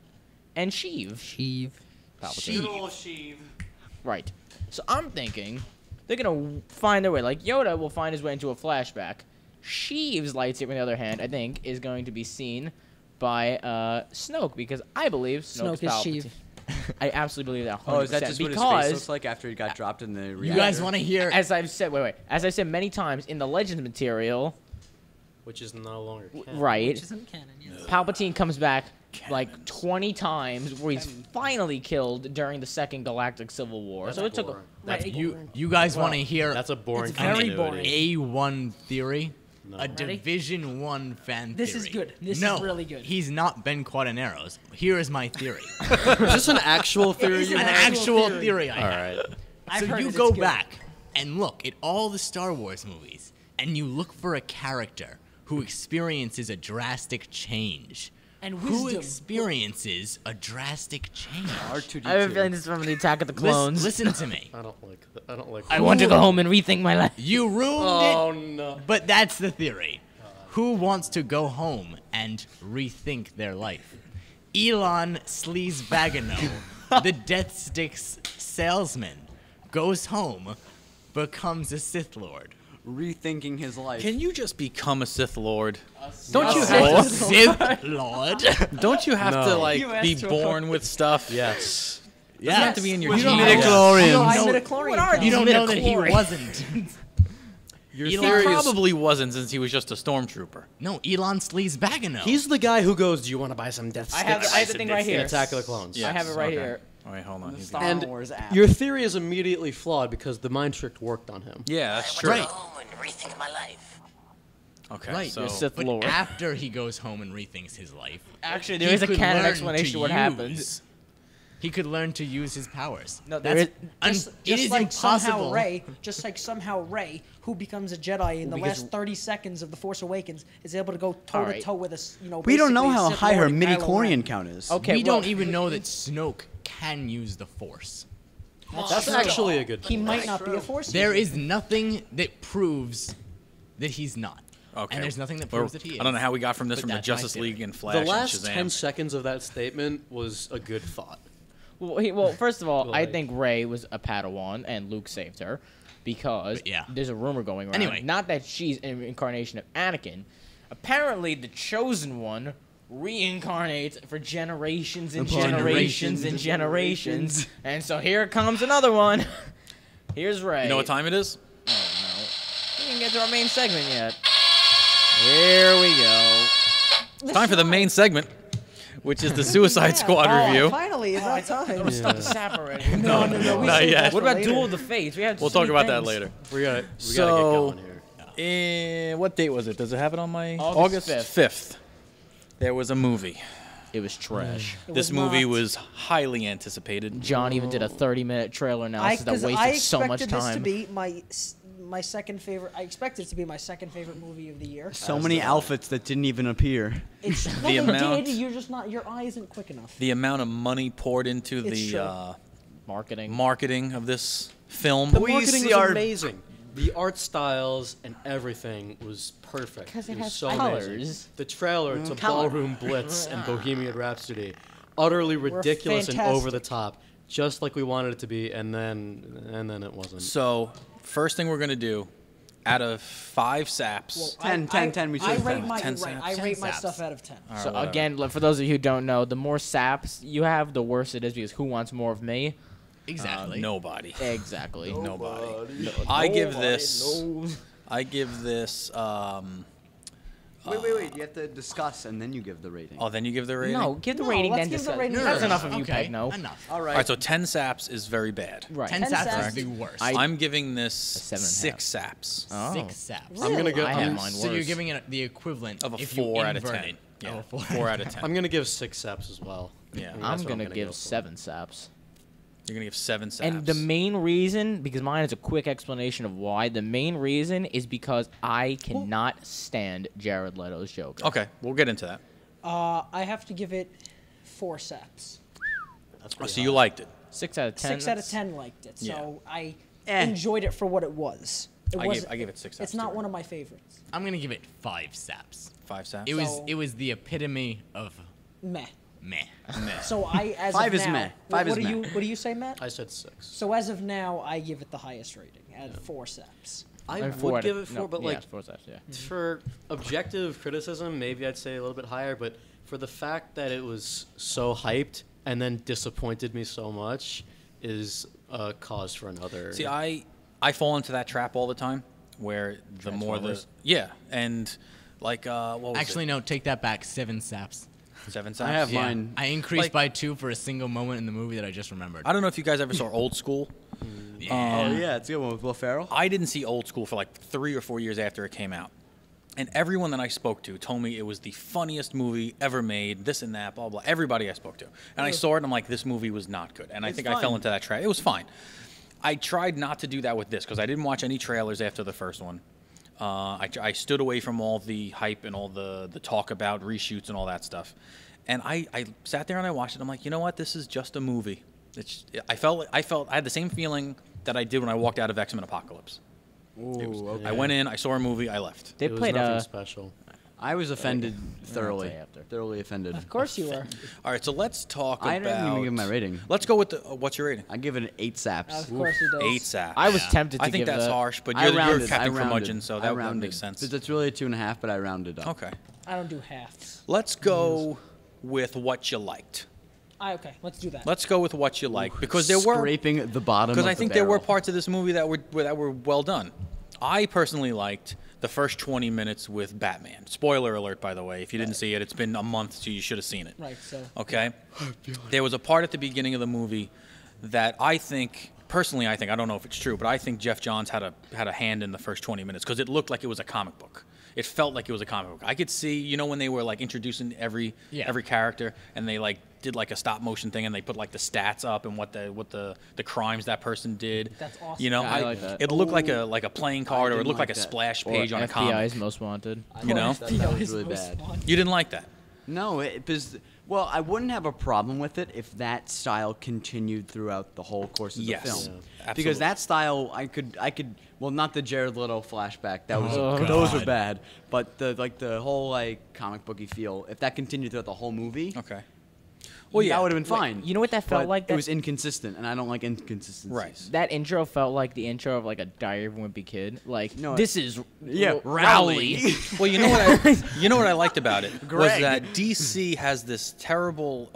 and Sheev. Palpatine. Right. So I'm thinking they're gonna find their way. Like Yoda will find his way into a flashback. Sheev's lightsaber, on the other hand, I think, is going to be seen by Snoke, because I believe Snoke Snoke is Palpatine. Sheev. I absolutely believe that. 100%. Oh, is that just what his because face looks like after he got dropped in the reactor? You guys want to hear? as I've said many times in the Legends material, Which is no longer canon. right? Which isn't canon, yes. Palpatine comes back like 20 times, where he's finally killed during the Second Galactic Civil War. That's So it took. boring. That's, Right. you guys want to hear That's a boring It's very continuity. boring. A1 theory? No. A Division 1 fan This theory. is good. This no, is really good. He's not Ben Quaterneros. Here is my theory. Is this an actual theory? is you An an have? actual theory. theory I All have. right. I've So heard you it, go it's good. back and look at all the Star Wars movies, and you look for a character who experiences a drastic change. And Who wisdom. experiences a drastic change? R2D2. I have a feeling this is from the Attack of the Clones. Listen to me. I don't like. I don't like. I want to go home and rethink my life. You ruined Oh it, no. but that's the theory. Who wants to go home and rethink their life? Elon Sleazebagano, the Death Sticks salesman, goes home, becomes a Sith Lord. Rethinking his life. Can you just become a Sith Lord? Don't you A have Sith Lord? to, don't you have to No. like You be asked for a born with stuff? Yes. Doesn't have to be in your You genes. don't know- Midichlorians. you I'm don't know- midichlorian. What are You don't know that he Midichlorian. wasn't. Your He theory is probably wasn't, since he was just a stormtrooper. No, Elon Sleazebagano. he's the guy who goes, "Do you want to buy some Death I have Sticks?" the thing right in here. Attack of the Clones. Yeah. I have it right Okay. here. Oh, wait, hold on. The He's Star got- And Wars app. your theory is immediately flawed because the mind trick worked on him. Yeah, that's I true. want Right. to go home and rethink my life. Okay, Right, so you're Sith But Lord. after he goes home and rethinks his life, Actually, he there is a could canon learn explanation to of what happened. use- he could learn to use his powers. No, there That's is- it is impossible. Somehow Rey, who becomes a Jedi in the last 30 seconds of The Force Awakens, is able to go toe to toe with us. We don't know basically how Sith high her Lord Kylo Ren. midi-chlorian count is. Okay, we well, don't even know that Snoke can use the Force. That's actually a good He point. might not be a Force There user. is nothing that proves that he's not. Okay. And there's nothing that Well, proves that he is. I don't know how we got from this but from the that's my Justice theory. League and Flash The and last Shazam. 10 seconds of that statement was a good thought. Well, first of all, I Like- think Rey was a Padawan and Luke saved her because But yeah. there's a rumor going around. Anyway. Not that she's an incarnation of Anakin. Apparently, the Chosen One reincarnates for generations and Upon generations and generations. And so here comes another one. Here's Rey. You know what time it is? We didn't get to our main segment yet. Here we go. Time for the main segment, which is the Suicide Squad review. Finally, it's that time. Stump the Sap already. No, we Not saved yet. that for What about later. Duel of the Fates? We have We'll so talk many about that things. later. We gotta get So, going here. what date was it? Does it have it on my August 5th? There was a movie. It was trash. It This was movie not. was highly anticipated. John even did a 30-minute trailer analysis that 'cause wasted I so much expected this to time. be my second favorite. I expected it to be my second favorite movie of the year. So many outfits that didn't even appear. It's The the amount- You're just not. Your eye isn't quick enough. The amount of money poured into It's the true. Marketing. marketing of this film. The We marketing see was our- amazing. The art styles and everything was perfect. 'Cause it was has so colors. amazing. The trailer to Color. Ballroom Blitz and Bohemian Rhapsody, utterly ridiculous and fantastic. over the top, just like we wanted it to be, and then it wasn't. So, first thing we're going to do, out of 5 saps, 10, 10, 10, we I said rate 10. my 10 right, saps. I 10 rate my saps. stuff out of 10. So whatever. again, for those of you who don't know, the more saps you have, the worse it is because who wants more of me? Exactly. nobody. Exactly. Nobody. I give this. I give this. Wait. You have to discuss and then you give the rating. Oh, then you give the rating. No, give the No, rating let's then give the discuss. rating That's first. enough of you, Okay, Pegno. enough. All All right. right, so 10 saps is very bad. Right. 10 10 saps saps. is the worst. I'm giving this 7.5. 6 saps. Oh. 6 saps. I'm gonna go. I have I'm, mine So you're worse. giving it the equivalent Of a if you 4 out of invert 10. it. Yeah, Oh, 4 out of 10. I'm gonna give 6 saps as well. Yeah. And I'm that's what gonna go give for. 7 saps. You're gonna give 7 saps. And the main reason, because mine is a quick explanation of why, the main reason is because I cannot stand Jared Leto's Joker. Okay, we'll get into that. I have to give it 4 saps. That's Oh, pretty so you high. liked it. 6 out of 10. 6 out of that's- 10 liked it. So I Eh. enjoyed it for what it was. It I wasn't- gave it 6 saps. It's not too. one of my favorites. I'm going to give it 5 saps. 5 saps. It was the epitome of Meh. meh. So as 5 of is now, meh. 5 what is do meh. you what do you say, Matt? I said 6. So as of now, I give it the highest rating at 4 saps. I Or would 4 out give of- it 4, no, but yeah, like 4 saps, yeah. for objective criticism, maybe I'd say a little bit higher. But for the fact that it was so hyped and then disappointed me so much, is a cause for another. See, I fall into that trap all the time, where the more the Transformers? and like what was Actually, no, take that back. 7 saps. it? 7 saps. I have Yeah. mine. I increased Like- by 2 for a single moment in the movie that I just remembered. I don't know if you guys ever saw Old School. Yeah. Oh, yeah, it's a good one with Will Ferrell. I didn't see Old School for like 3 or 4 years after it came out. And everyone that I spoke to told me it was the funniest movie ever made, this and that, blah, blah. Everybody I spoke to. And I saw it and I'm like, this movie was not good. And I It's think I fell fine. into that trap. It was fine. I tried not to do that with this because I didn't watch any trailers after the first one. I stood away from all the hype and all the talk about reshoots and all that stuff. And I sat there and I watched it. I'm like, you know what? This is just a movie. I had the same feeling that I did when I walked out of X-Men Apocalypse. I went in, I saw a movie, I left. They it was played nothing a. special. I was offended thoroughly. say after. Thoroughly offended. Of course you were. All right, so let's talk I about. didn't even give my rating. Let's go with the. What's your rating? I give it an 8 saps. Of course he does. 8 saps. I was tempted to I think give that's the- harsh, but I you're rounded. Captain I rounded. Curmudgeon, so I that rounded. makes sense. It's really a 2.5, but I rounded up. Okay, I don't do halves. let's go with what you liked. Okay, let's do that. Let's go with what you liked because there were Scraping the bottom. because of I the think there were barrel. parts of this movie that were well done. I personally liked the first 20 minutes with Batman. Spoiler alert, by the way. If you didn't see it, it's been a month, so you should have seen it. Right, so Okay? There was a part at the beginning of the movie that I think, personally, I don't know if it's true, but I think Jeff Johns had a hand in the first 20 minutes because it looked like it was a comic book. It felt like it was a comic book. I could see, when they were like introducing every character and they like did like a stop motion thing, and they put like the stats up and what the crimes that person did. That's awesome. You know, Yeah, I like that. it looked like a playing card, or it didn't looked like like a that. splash Or page on a comic. FBI's Most Wanted. You know, that was really bad. you didn't like that. No, well, I wouldn't have a problem with it if that style continued throughout the whole course of Yes. the film. Yeah, absolutely. Because that style, I could. Well, not the Jared Leto flashback. That was Oh, those were God. bad. But the whole like comic booky feel. If that continued throughout the whole movie, Okay. Well, yeah, that would have been fine. you know what that felt But like? It That- was inconsistent, and I don't like inconsistencies. Right. That intro felt like the intro of like a Diary of a Wimpy Kid. Like No, this is Yeah, Rowley. Well, you know what I liked about it was Greg. that DC has this terrible.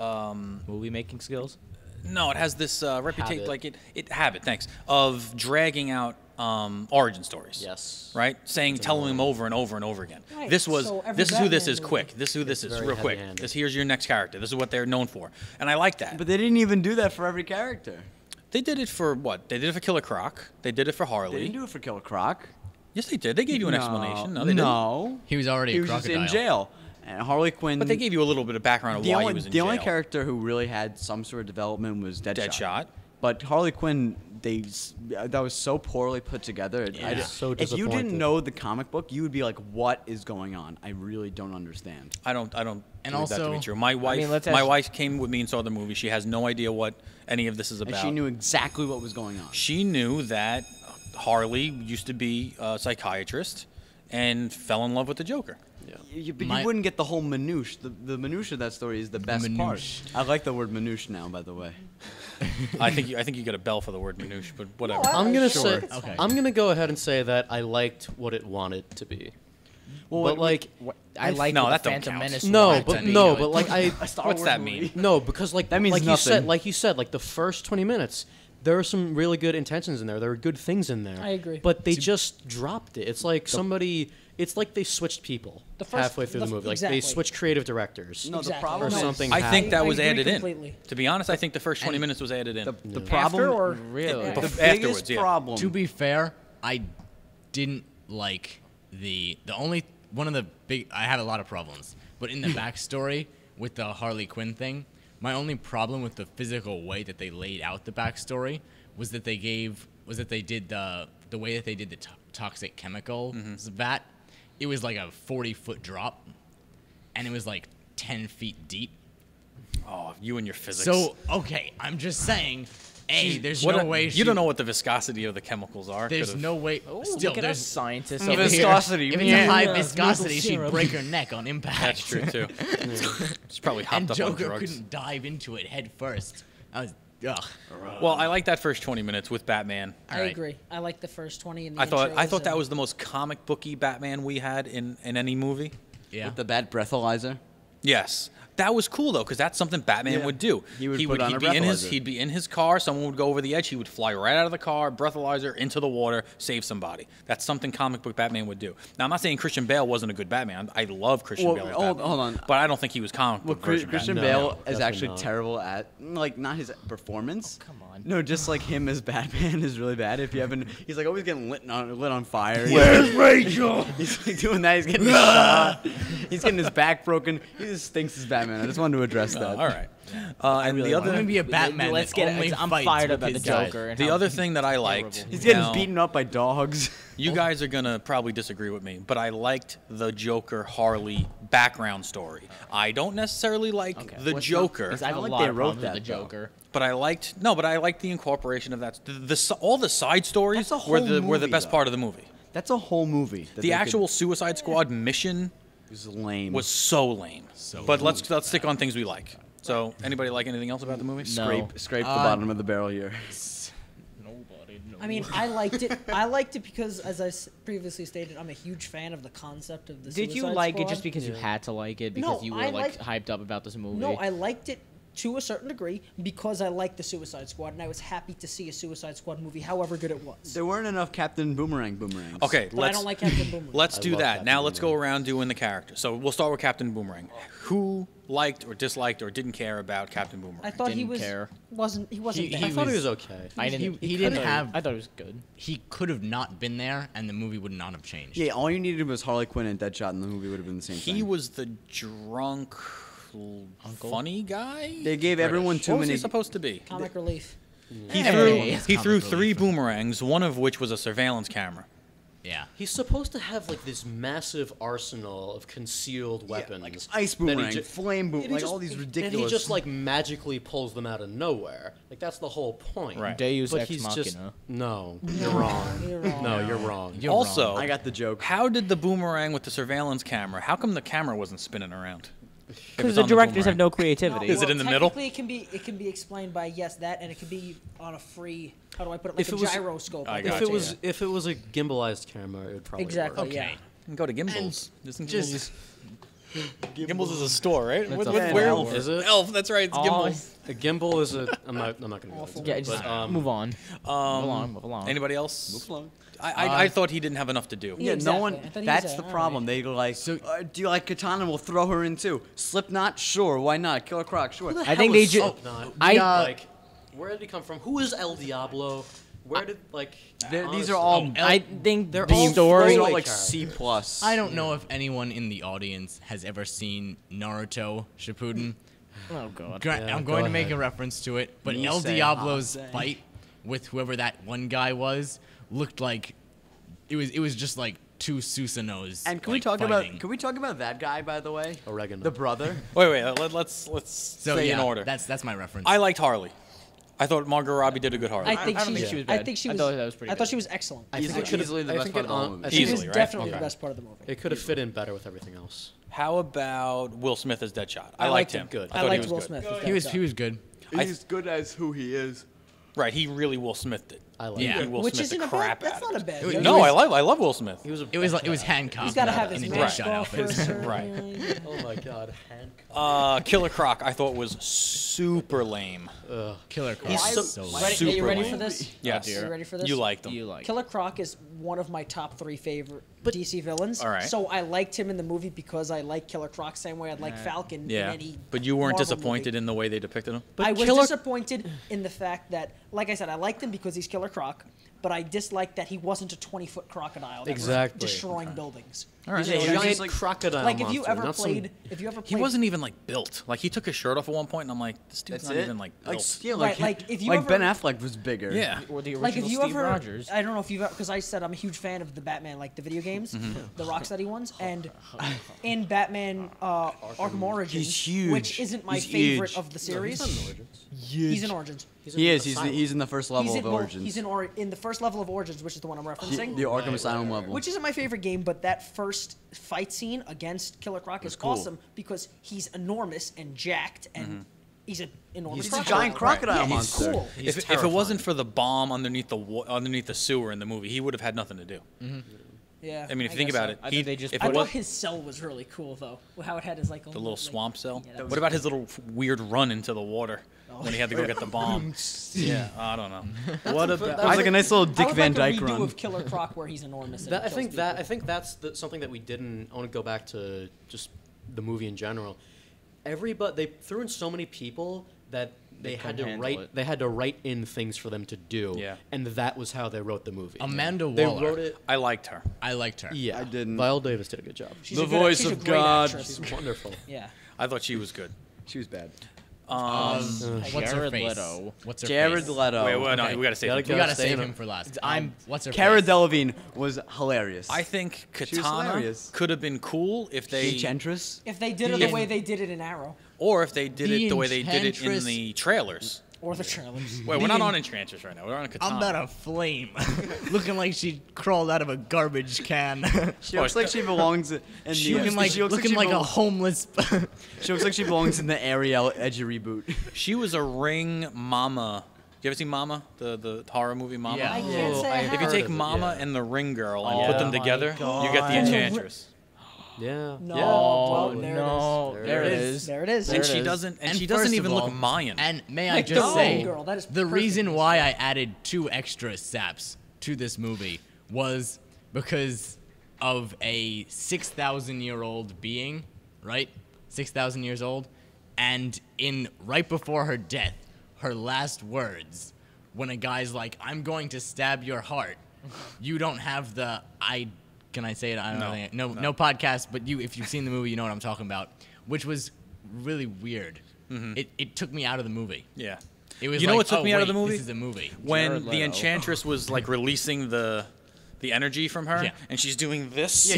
Movie making skills. No, it has this reputation, Habit. like habit. Thanks, of dragging out origin stories. Yes. Right, telling them over and over and over again. Right, This was so every this is who this Batman is movie- quick. This is who this is very real quick. heavy-handed. Here's your next character. This is what they're known for, and I like that. But they didn't even do that for every character. They did it for what? They did it for Killer Croc. They did it for They Harley. didn't do it for Killer Croc. Yes, they did. They gave you an No, explanation. No, they didn't. no. He was already He a was just crocodile. in jail, and Harley Quinn. But they gave you a little bit of background of the why only he was in the jail. only character who really had some sort of development was Deadshot. Deadshot. But Harley Quinn, that was so poorly put together. Yeah. So if you disappointed. didn't know the comic book, you would be like, "What is going on? I really don't understand." I don't And believe that to also- be true. My wife, let's my ask- wife came with me and saw the movie. She has no idea what any of this is And about. she knew exactly what was going on. She knew that Harley used to be a psychiatrist and fell in love with the Joker. But My- you wouldn't get the whole minutiae. The minutiae of that story is the best part. Minutiae. I like the word minutiae now, by the way. I think you get a bell for the word minutiae, but whatever. I'm gonna Sure. say. Okay. I'm gonna go ahead and say that I liked what it wanted to be. Well, But like, I like No, what that the don't Phantom count. Menace. no, wanted but to be. no, but like I. What's that mean? No, because like That means like nothing. you said, like the first 20 minutes, there were some really good intentions in there. There were good things in there. I agree. But they just dropped it. It's like somebody. It's like they switched people The first- halfway through the the- movie. Like exactly. they switched creative directors. No, the Exactly. problem Or is something I think that I was agree added completely. in. To be honest, I think the first 20 And minutes was added in. the problem. After or Really? the Bef- biggest afterwards, yeah. problem. To be fair, I didn't like the only one of the big. I had a lot of problems, but in the backstory with the Harley Quinn thing, my only problem with the physical way that they laid out the backstory was that they did the way that they did the toxic chemical vat. It was like a 40-foot drop, and it was like 10 feet deep. Oh, you and your physics. So okay, I'm just saying. There's What no a- way you don't know what the viscosity of the chemicals are. There's Could've- no way. Ooh, Still, look at us there's scientists The over here. viscosity. If it's Yeah. a high Yeah. viscosity, Maple she'd syrup. break her neck on impact. That's true too. She's probably hopped And up on Joker drugs. couldn't dive into it head first. I was, ugh. Well, I like that first 20 minutes with Batman. I Alright. agree. I like the first 20 and the I thought intros that and- was the most comic booky Batman we had in any movie. Yeah. With the bad breathalyzer. Yes. That was cool though, because that's something Batman Yeah. would do. He would put on a breathalyzer. he'd be in his car. Someone would go over the edge. He would fly right out of the car, breathalyzer into the water, save somebody. That's something comic book Batman would do. Now I'm not saying Christian Bale wasn't a good Batman. I love Christian Well, Bale. as hold Batman, on. But I don't think he was comic Well, book version Christian Batman. No, Bale is definitely actually not. terrible at, like, not his performance. come on. No, just like him as Batman is really bad. If you haven't, he's like always getting lit on fire. Where's Rachel? He's like doing that. He's getting shot. He's getting his back broken. He just thinks he's Batman. I just wanted to address that. All right. And really the I'm other gonna be a Batman. Let's that get only it. I'm fights fired with up at the his guys. Joker. and the how other thing that I liked. terrible. He's getting now, beaten up by dogs. You guys are gonna probably disagree with me, but I liked the Joker Harley background story. I don't necessarily like the What's Joker, Because I have Not a like lot they of wrote problems with the that, though. Joker. but I liked the incorporation of that. All the side stories That's a were whole the movie, best though. part of the movie. That's a whole movie. that The they actual Suicide Squad mission was lame. was so lame. But let's stick on things we like. So, anybody like anything else about the movie? No. scrape the bottom of the barrel here. Nobody knows. I mean, I liked it. I liked it because, as I previously stated, I'm a huge fan of the concept of the Did you Suicide like it Squad. just because you had to like it because No, you were I like liked- hyped up about this movie? No, I liked it to a certain degree because I liked the Suicide Squad, and I was happy to see a Suicide Squad movie, however good it was. There weren't enough Captain Boomerangs. Okay, But I don't like Captain Boomerang. let's do love that. Captain Now let's go Boomerang. around doing the characters. So we'll start with Captain Boomerang. Who liked or disliked or didn't care about Captain Boomerang? I thought he Didn't was care. wasn't He bad. I thought he was okay. I didn't. he didn't I thought- have- I thought it was good. He could have not been there, and the movie would not have changed. Yeah, all you needed was Harley Quinn and Deadshot, and the movie would have been the same thing. He was the drunk funny guy. They gave everyone too What was many. he supposed to be? Comic relief. He Hey, threw comic 3 relief. boomerangs, one of which was a surveillance camera. Yeah. He's supposed to have like this massive arsenal of concealed weapons, like ice that he boomerang, ju- flame boom, and he like just- all these And ridiculous. he just like magically pulls them out of nowhere. Like that's the whole point. Right. Deus But Ex he's just Machina. no. You're wrong. You're wrong. No, you're wrong. You're Also, wrong. I got the joke. how did the boomerang with the surveillance camera? How come the camera wasn't spinning around? If Because it's the on directors have boomerang. no creativity. Is it in the middle? Technically, it can be explained by yes that, and it can be on a free. How do I put it? Like If a it was- gyroscope. I like got If that. it was if it was a gimbalized camera, it would probably Exactly. work. Yeah. Okay. Go to Gimbals. Isn't just- Gimbals is a store, right? That's a Where Elf. Is it? Elf, that's right. It's Oh, Gimbals. A gimbal is a. I'm not gonna go into Yeah, it. just But, move on. Move along. Anybody else? Move along. I thought he didn't have enough to do. Yeah, Yeah, no one. exactly. I thought he That's was the alright. problem. They go like, So- do you like Katana? We'll throw her in too. Slipknot? Sure. Why not? Killer Croc? Sure. I think they just. I like, where did he come from? Who is El Diablo? Where did like? These honestly- are all. I think They're the all story. These are all Story like characters. C plus. I don't know if anyone in the audience has ever seen Naruto Shippuden. Oh god. I'm go going to make ahead. a reference to it, but You El say, Diablo's I'll say. fight with whoever that one guy was looked like it was just like two Susanos. And can we like, talk fighting. about? Can we talk about that guy by the way? Oregano. The brother. Wait. Let's So say yeah, in order. That's my reference. I liked Harley. I thought Margot Robbie did a good Harley. I think I don't she. think she was I bad. think she I was. thought that was pretty I thought good. she was excellent. I think it Easily could've- the I best think part it of the whole on- movie. I She think Easily, was right? definitely Okay. the best part of the movie. It could have fit in better with everything else. How about Will Smith as Deadshot? I I liked liked him. him. Good. I I thought liked he Will was good. Smith. he was good. He's good as who he is. Right, he really Will Smithed it. I like Yeah. He Will Which Smith isn't the a bad. crap That's out not of a bad. It was- thing. No, I love Will Smith. He was a. It was handcuffed. He's got to have in his a mask Deadshot off outfit. first. Right. Oh my God, Hank. Killer Croc, I thought was super lame. Killer Croc. He's is so- so Ready- lame. super Are you ready lame. for this? Yes. Are you ready for this? You liked him. You like. Killer Croc is one of my top 3 favorite DC villains. All right. So I liked him in the movie because I like Killer Croc same way I'd like Falcon in Yeah, any but you weren't Marvel disappointed movie. in the way they depicted him. I was Killer- disappointed in the fact that, like I said, I liked him because he's Killer Croc, but I disliked that he wasn't a 20-foot crocodile that Exactly. was destroying buildings. All right. Yeah, A he's giant just like- crocodile Like if you monster, ever not some- played, He wasn't even like built. Like he took his shirt off at one point, and I'm like, this dude's That's not it. even like built. yeah, Right, like, if you like ever- Ben Affleck was bigger. Yeah. Or the original like if you Steve ever, Rogers. I don't know if you've because I said I'm a huge fan of the Batman, like the video games, Mm-hmm. the Rocksteady ones, and in Batman Arkham Origins, He's huge. which isn't my He's favorite huge. of the No, series. he's not in Origins. He's in Origins. He is. Asylum. He's in the first level He's in, of well, Origins. he's in the first level of Origins, which is the one I'm referencing. the Arkham Asylum level. Which isn't my favorite game, but that first fight scene against Killer Croc is cool. awesome because he's enormous and jacked, and he's an enormous. He's a crocodile. giant crocodile Yeah, he's monster. cool. If it wasn't for the bomb underneath the sewer in the movie, he would have had nothing to do. Yeah. I mean, if you think guess about so. it, I think they just if I it was thought his cell was really cool though. How it had his like the little swamp cell. Yeah, that was What about his little weird run into the water when he had to go get the bomb? Yeah, I don't know. What about? That was like a nice little I Dick would Van like a Dyke redo run. of Killer Croc where he's enormous. And That, I kills think that people. I think that's something that we didn't. I want to go back to just the movie in general. Everybody they threw in so many people that they had to couldn't write. handle it. They had to write in things for them to do. Yeah. And that was how they wrote the movie. Amanda They Waller. wrote it. I liked her. I liked her. Yeah. I didn't. Viola Davis did a good job. She's The a good- voice she's a of great God. actress. She's wonderful. Yeah. I thought she was good. She was bad. What's her Jared face? Leto. What's her Jared face? Leto. Wait, no, okay. we gotta say. Gotta something. We gotta Stay save in him it. for last. I'm- What's her Cara face? Delevingne was hilarious. I think was Katana hilarious. could have been cool if they, Enchantress. If they did it the way they did it in Arrow or if they did The it the way they did it in Enchantress- the trailers. or the trailers. Wait, we're not on Enchantress right now. We're on Katana. I'm about a flame, looking like she crawled out of a garbage can. She looks like she belongs in the. looking like she looks looking like a belo- homeless. She looks like she belongs in the Ariel Edgy reboot. She was a ring mama. You ever see Mama, the horror movie Mama? Yeah. I can't say I If you have. take of it, Mama yeah. and the Ring Girl and Oh put them my together, you get the God. Enchantress. Yeah. No, Yeah. well, there no, it is. there it is. There it is. There And it she is. doesn't. And she first doesn't of even all- look Mayan. And may I Like, just no, say, girl, that is the perfect. reason why I added 2 extra saps to this movie was because of a 6,000-year-old being, right? 6,000 years old, and in right before her death, her last words, when a guy's like, "I'm going to stab your heart," you don't have the Can I say it? I don't No. know. No podcast. But if you've seen the movie, you know what I'm talking about. Which was really weird. It took me out of the movie. Yeah. It was You know like, what took oh, me out of the wait, movie? This is a movie. When Jared the Leto. Enchantress was like releasing the energy from her, Yeah. and she's doing this.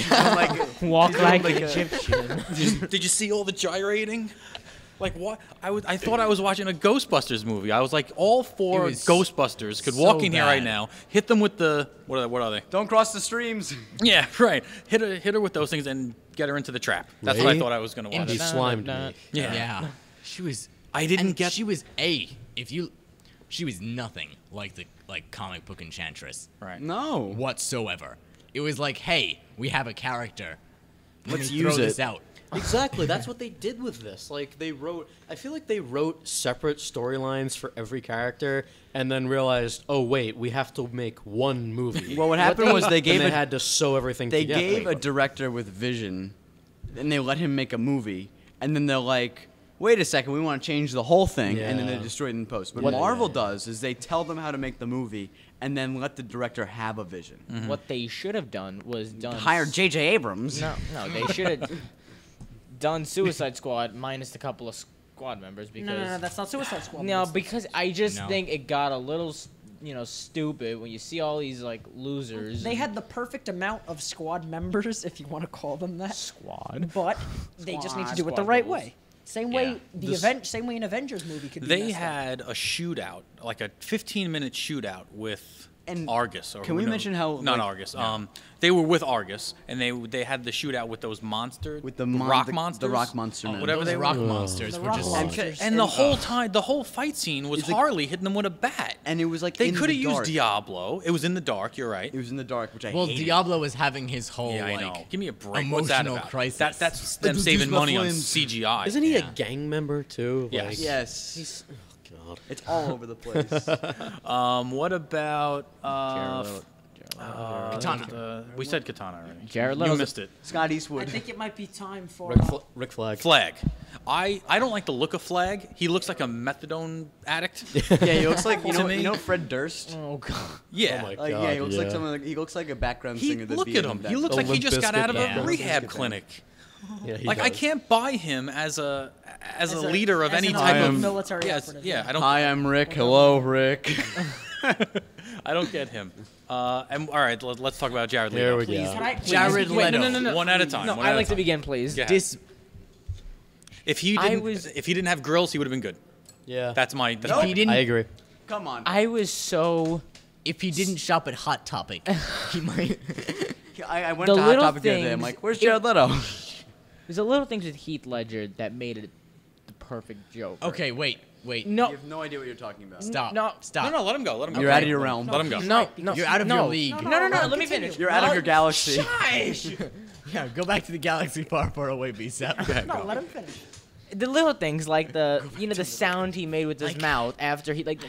Walk like an Egyptian. Did you see all the gyrating? Like what? I thought I was watching a Ghostbusters movie. I was like, all four It was Ghostbusters could so walk in here right bad. now, hit them with the what are they? Don't cross the streams. Yeah, right. Hit her with those things and get her into the trap. That's what I Ray? thought I was gonna watch. He slimed me. Yeah. She was. I didn't and get. She was She was nothing like the comic book Enchantress Right. No. whatsoever. It was like, hey, we have a character. Let's me use throw this it. out. Exactly. That's what they did with this. Like I feel like they wrote separate storylines for every character, and then realized, oh wait, we have to make one movie. Well, what happened was they gave and they a, had to sew everything they together. gave a director with vision, and they let him make a movie, and then they're like, wait a second, we want to change the whole thing, and then they Yeah. destroy it in post. But What- Marvel Yeah. does is they tell them how to make the movie, and then let the director have a vision. What they should have done was done. Hire J.J. Abrams. No, they should have done Suicide Squad minus a couple of squad members because. No, that's not Suicide Squad. No, That's- because I just No. think it got a little, stupid when you see all these like losers. They had the perfect amount of squad members, if you want to call them that. squad. But they just need to do it the Squad right goals. way. Same way Yeah. same way an Avengers movie could be. They messed up. had a shootout, like a 15-minute shootout with And Argus. Or can we no, mention how, not like- Argus? They were with Argus, and they had the shootout with those monsters, With the rock the monsters, rock monster men. whatever Those they rock were. monsters The were rock just. monsters. And the whole time, the whole fight scene was It's like- Harley hitting them with a bat. And it was like They in could have the used dark. Diablo. It was in the dark. You're right. It was in the dark, which I Well, hated. Diablo was having his whole Yeah, I like know. Give me a break. What's that emotional about? crisis. That's them Reduce saving my money on flames. CGI. Isn't he Yeah. a gang member too? Yes. Like, Yes. He's, oh god. It's all over the place. What about Katana. we said Katana already. Jared You Leto's missed it. Scott I Eastwood. think it might be time for. Rick Flag. Flag. I don't like the look of Flag. He looks like a methadone addict. Yeah, he looks like To me- you know Fred Durst. Oh god. Yeah. Oh my Like, yeah, he God, looks like yeah. someone. He looks like a background singer. that'd Look be at in him. that- He looks like he Limp just got Bizkit out of band. a rehab Bizkit clinic. Yeah, he Like I does. can't buy him as a As a- leader of as any an type of military Yes, operative, yeah, yeah. I don't. Hi, I'm Rick. Hello, Rick. I don't get him. And all right, let's talk about Jared There Leto. we Please, go. can I, please, Jared wait, Leto. No. One at a time. No, one at I'd a like to time. begin, please. Yeah. If he I didn't, was- if he didn't have grills, he would have been good. Yeah. That's my. If he didn't, I agree. Come on. I was so. if he didn't shop at Hot Topic, he might. I went The to Hot little Topic the other day. I'm things- like, where's Jared Leto? There's a little things with Heath Ledger that made it the perfect joke. Okay, wait. No. You have no idea what you're talking about. Stop. No. Stop. No, let him go. Let him go. You're out of your realm. Let him go. No. You're out of no. your league. No. Let me continue. finish. You're out of your galaxy. Yeah, go back to the galaxy far, far away, B-Sap. No, let him finish. The little things like the the sound he made with his mouth after he like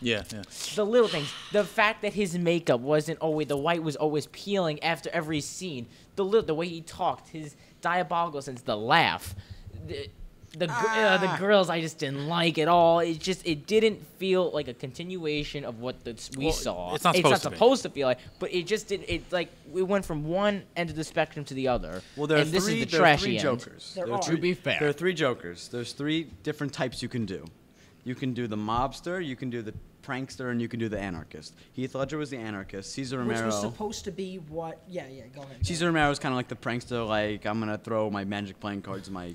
Yeah. the little things. The fact that his makeup wasn't always the white was always peeling after every scene. The way he talked, his diabolical sense, the laugh, the girls I just didn't like at all. It didn't feel like a continuation of what we Well, saw. it's not supposed to be. supposed to feel like, but it just didn't. It like we went from one end of the spectrum to the other. Well, there are and this three, is the there are trashy three end. jokers. There There are are. three- To be fair. There are three jokers. There's three different types you can do. You can do the mobster, you can do the prankster, and you can do the anarchist. Heath Ledger was the anarchist. Caesar Which Romero. was supposed to be what? Yeah, go ahead. Caesar Romero is kind of like the prankster. Like, I'm gonna throw my magic playing cards in my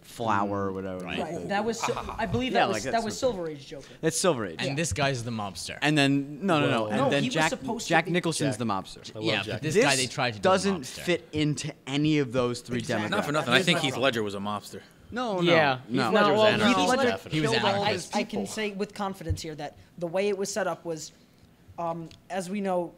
flower or whatever. Right, that was. I believe Yeah, that like was that's Silver Age Joker. That's Silver Age. And this guy's the mobster. And then no, Whoa. and No, then he was Jack supposed to Jack be- Nicholson's Jack. the mobster. I love Yeah, Jack. but this guy they tried to do the doesn't mobster. fit into any of those three Exactly. demographics. Not for nothing. I think Heath Ledger was a mobster. No, Yeah, no, Heath no. Ledger was Well, anarchist, Heath Ledger definitely. He was killed all anarchist. I can say with confidence here that the way it was set up was, as we know.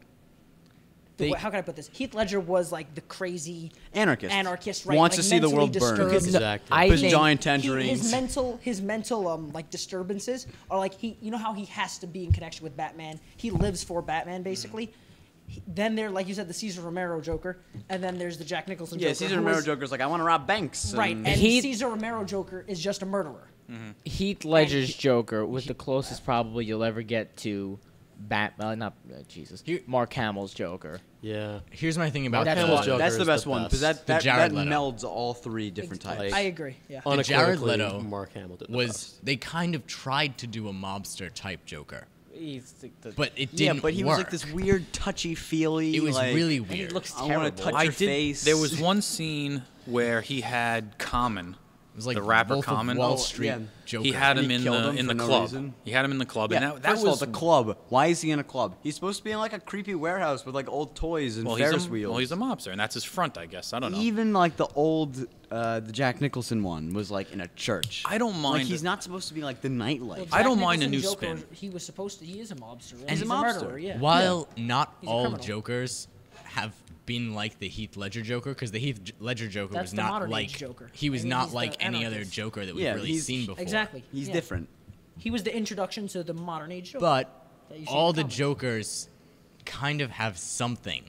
They- How can I put this? Heath Ledger was like the crazy Anarchist. right? Wants like, to see the mentally world burn. disturbed. Exactly. I His think giant His tangerines. mental like disturbances are like you know how he has to be in connection with Batman. He lives for Batman basically. Then there, like you said, the Caesar Romero Joker, and then there's the Jack Nicholson Yeah, Joker. Caesar who Romero is- Joker's like, I want to rob banks. Right, and He- Caesar Romero Joker is just a murderer. Heath Ledger's Joker was the closest probably you'll ever get to Mark Hamill's Joker. Yeah. Here's my thing about That's Hamill's why- Joker That's the is best one because that Jared Leto. melds all three different types. Like- I agree. Yeah. The Jared Unequivocally, Leto Mark Hamill did the was best. they kind of tried to do a mobster type Joker, He's the, but it Yeah, didn't but he work. was like this weird, touchy-feely. It was like, really and he weird. looks I terrible. want to touch I your did. face. There was one scene where he had Common, It was like the rapper Wolf of Common. Wall Oh, Street yeah. Joker. he had And him he in killed the him in the for no club. reason. He had him in the club, Yeah, and that first of all, was the club. Why is he in a club? He's supposed to be in like a creepy warehouse with like old toys and well, Ferris wheels. Well, he's a mobster, and that's his front, I guess. I don't know. Even like the old, the Jack Nicholson one was like in a church. I don't mind Like he's it. not supposed to be like the nightlife. I don't mind a Nicholson new Joker, spin. He was supposed to. He is a mobster. Right? And He's he's a a mobster. murderer. Yeah. While not He's a all criminal. Jokers have been like the Heath Ledger Joker, because the Heath Ledger Joker That's was the not modern like age Joker. he was I mean, not he's like the any other anarchist. Joker that we've Yeah, really he's- seen before. Exactly. He's yeah. different. He was the introduction to the modern age Joker. But that you see all in the comics. Jokers kind of have something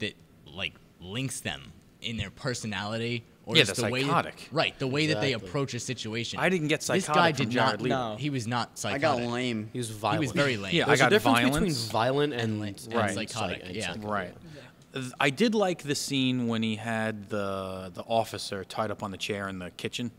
that like links them in their personality or Yeah, just they're the way psychotic. right, the way that they Exactly. approach a situation. I didn't get This guy psychotic from did Jared not. Leto. No, he was not I psychotic. got lame. He was He violent. was very lame. Yeah, There's I got a difference violent. between violent and, Right. psychotic, and yeah. psychotic. Right. I did like the scene when he had the officer tied up on the chair in the kitchen.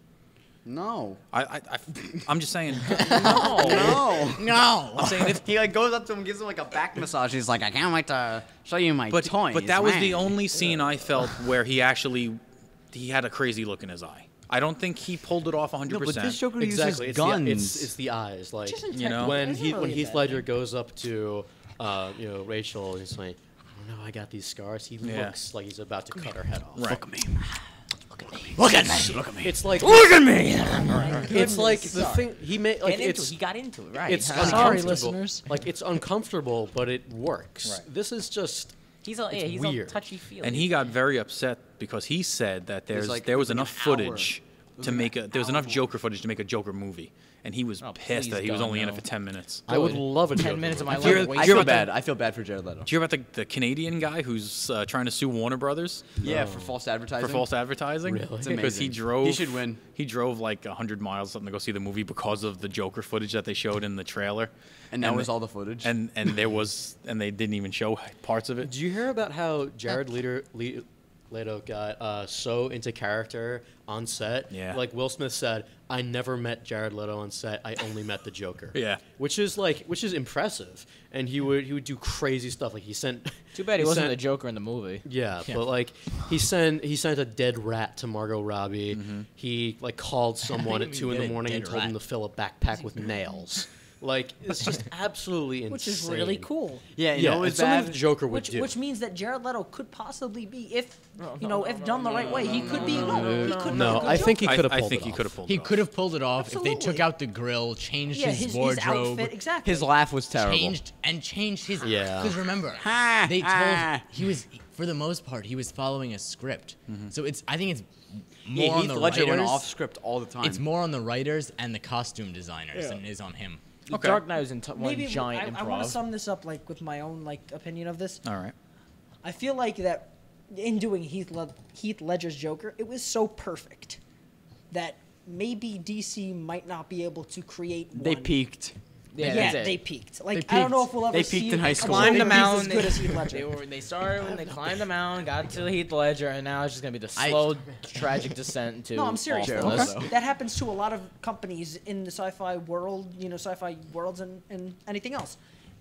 No. I'm just saying. No. No. I'm saying if, He like goes up to him, gives him like a back massage. He's like, I can't wait to show you my but toys. but that was the man." only scene I felt where he had a crazy look in his eye. I don't think he pulled it off 100%. No, but this Joker Exactly. uses It's guns. it's the eyes. Like Which isn't you know, when isn't he really when a Heath bad Ledger thing. goes up to Rachel, and he's like, "Oh no, I got these scars." He Yeah. looks like he's about to cut her head off. Right. Look at me. Look at me. Look at me. It's like Look at me. it's like the thing he made. Like Get into it's it. He got into it, right? it's Sorry, uncomfortable. listeners. Like it's uncomfortable, but it works. Right. This is just he's all, yeah, it's he's all weird. touchy feely. And he got very upset because he said that there was like enough an hour. footage It was to like make an there was enough hour. Joker footage to make a Joker movie, and he was Oh, pissed please, that he was God, only in it no. for 10 minutes. I would Good. love a 10 Joker minutes of movie. my life. You're- I you're feel about bad. to- I feel bad for Jared Leto. Do you hear about the Canadian guy who's trying to sue Warner Brothers Yeah, for false advertising. for false advertising? Really? It's Because he amazing. drove. He should win. He drove like 100 miles something to go see the movie because of the Joker footage that they showed in the trailer. And that was all the footage. And they didn't even show parts of it. Do you hear about how Jared Leto got so into character on set? Yeah. Like Will Smith said, "I never met Jared Leto on set. I only met the Joker." Yeah. Which is impressive. And he would do crazy stuff. Like he sent. Too bad he wasn't sent- the Joker in the movie. Yeah, but like he sent a dead rat to Margot Robbie. Mm-hmm. He like called someone at even 2 in get the a morning and dead told him rat? to fill a backpack with nails. Like it's just absolutely insane. Which is really cool. yeah, you Yeah, know and what's something bad? the Joker would Which do. which means that Jared Leto could possibly be, if done the right way, he could be. He could be No, a good I think he Joker. could have I pulled think it he off. could have pulled He it off. could have pulled it off if they took Absolutely. out the grill, changed Yeah, his his wardrobe, outfit exactly. His laugh was terrible. changed his. Yeah. Because remember, Ha, they ha. told he was for the most part he was following a script. So I think it's more Yeah, on Heath the Ledger writers. went off script all the time. It's more on the writers and the costume designers than it is on him. Okay. Dark Knight was in one Maybe giant I want improv. to sum this up like with my own like opinion of this. All right. I feel like that in doing Heath Ledger's Joker, it was so perfect that maybe DC might not be able to create one. They peaked. Yeah, Yeah, that's it. they peaked. Like They I don't know peaked. if we'll ever They see peaked in high school. a Climbed the movie as mountain. good as Heath Ledger. They started when they climbed the mountain, got to Heath Ledger, and now it's just gonna be the I- slow, tragic descent into. No, I'm serious. awfulness. That happens to a lot of companies in the sci-fi world, sci-fi worlds and anything else.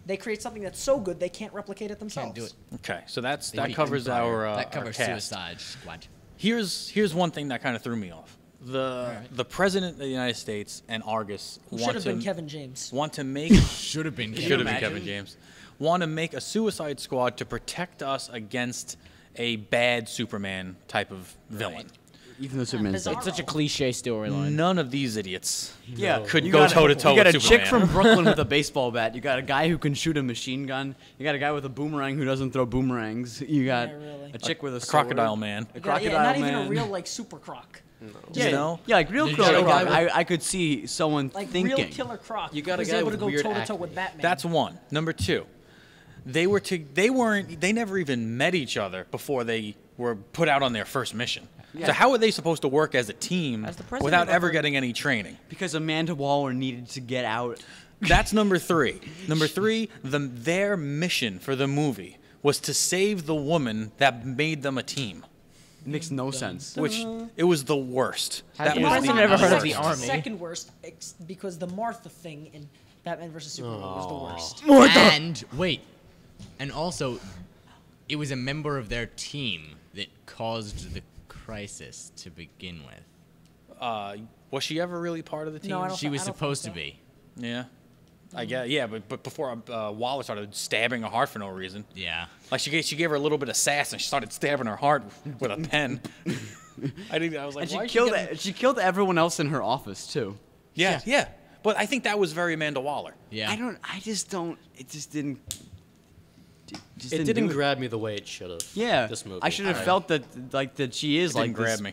They create something that's so good they can't replicate it themselves. Can't do it. Okay. So that They covers Empire. our that our covers cast. Suicide Squad. Here's one thing that kind of threw me off. The president of the United States and Argus Who should want have to been Kevin James. want to make Should have been. should have been Kevin James. Want to make a Suicide Squad to protect us against a bad Superman type of villain. Even though Superman's Bizarro. dead. Such a cliche storyline. None of these idiots Yeah, could you go got a- toe to toe You got with a chick Superman. from Brooklyn with a baseball bat. You got a guy who can shoot a machine gun. You got a guy with a boomerang who doesn't throw boomerangs. You got Yeah, really. a chick with a Crocodile sword. Man. A Yeah, crocodile not man. even a real like super croc. Yeah, You know? yeah, like real Did you Killer get a guy Croc. with- I could see someone Like thinking. real Killer Croc. You got a was guy able with to go weird toe to toe acne. with Batman. That's one. Number two, they never even met each other before they were put out on their first mission. So how are they supposed to work as a team As the president without of ever our- getting any training? Because Amanda Waller needed to get out That's number 3. Number 3, their mission for the movie was to save the woman that made them a team. It makes no sense. Which, it was the worst. Has That the was person the ever heard of worst. the army? Second worst, because the Martha thing in Batman vs Superman was the worst. And wait, and also, it was a member of their team that caused the crisis to begin with. Was she ever really part of the team? No, I don't She thi- was I don't supposed to think be. Yeah. I guess, yeah, but before Waller started stabbing her heart for no reason. Yeah. Like she gave her a little bit of sass and she started stabbing her heart with a pen. I was like, And she why is killed getting- she killed everyone else in her office too. Yeah. But I think that was very Amanda Waller. Yeah. I just don't. It just didn't. It didn't grab me the way it should have. Yeah. This movie. I should have felt that that she is It like didn't grab this. me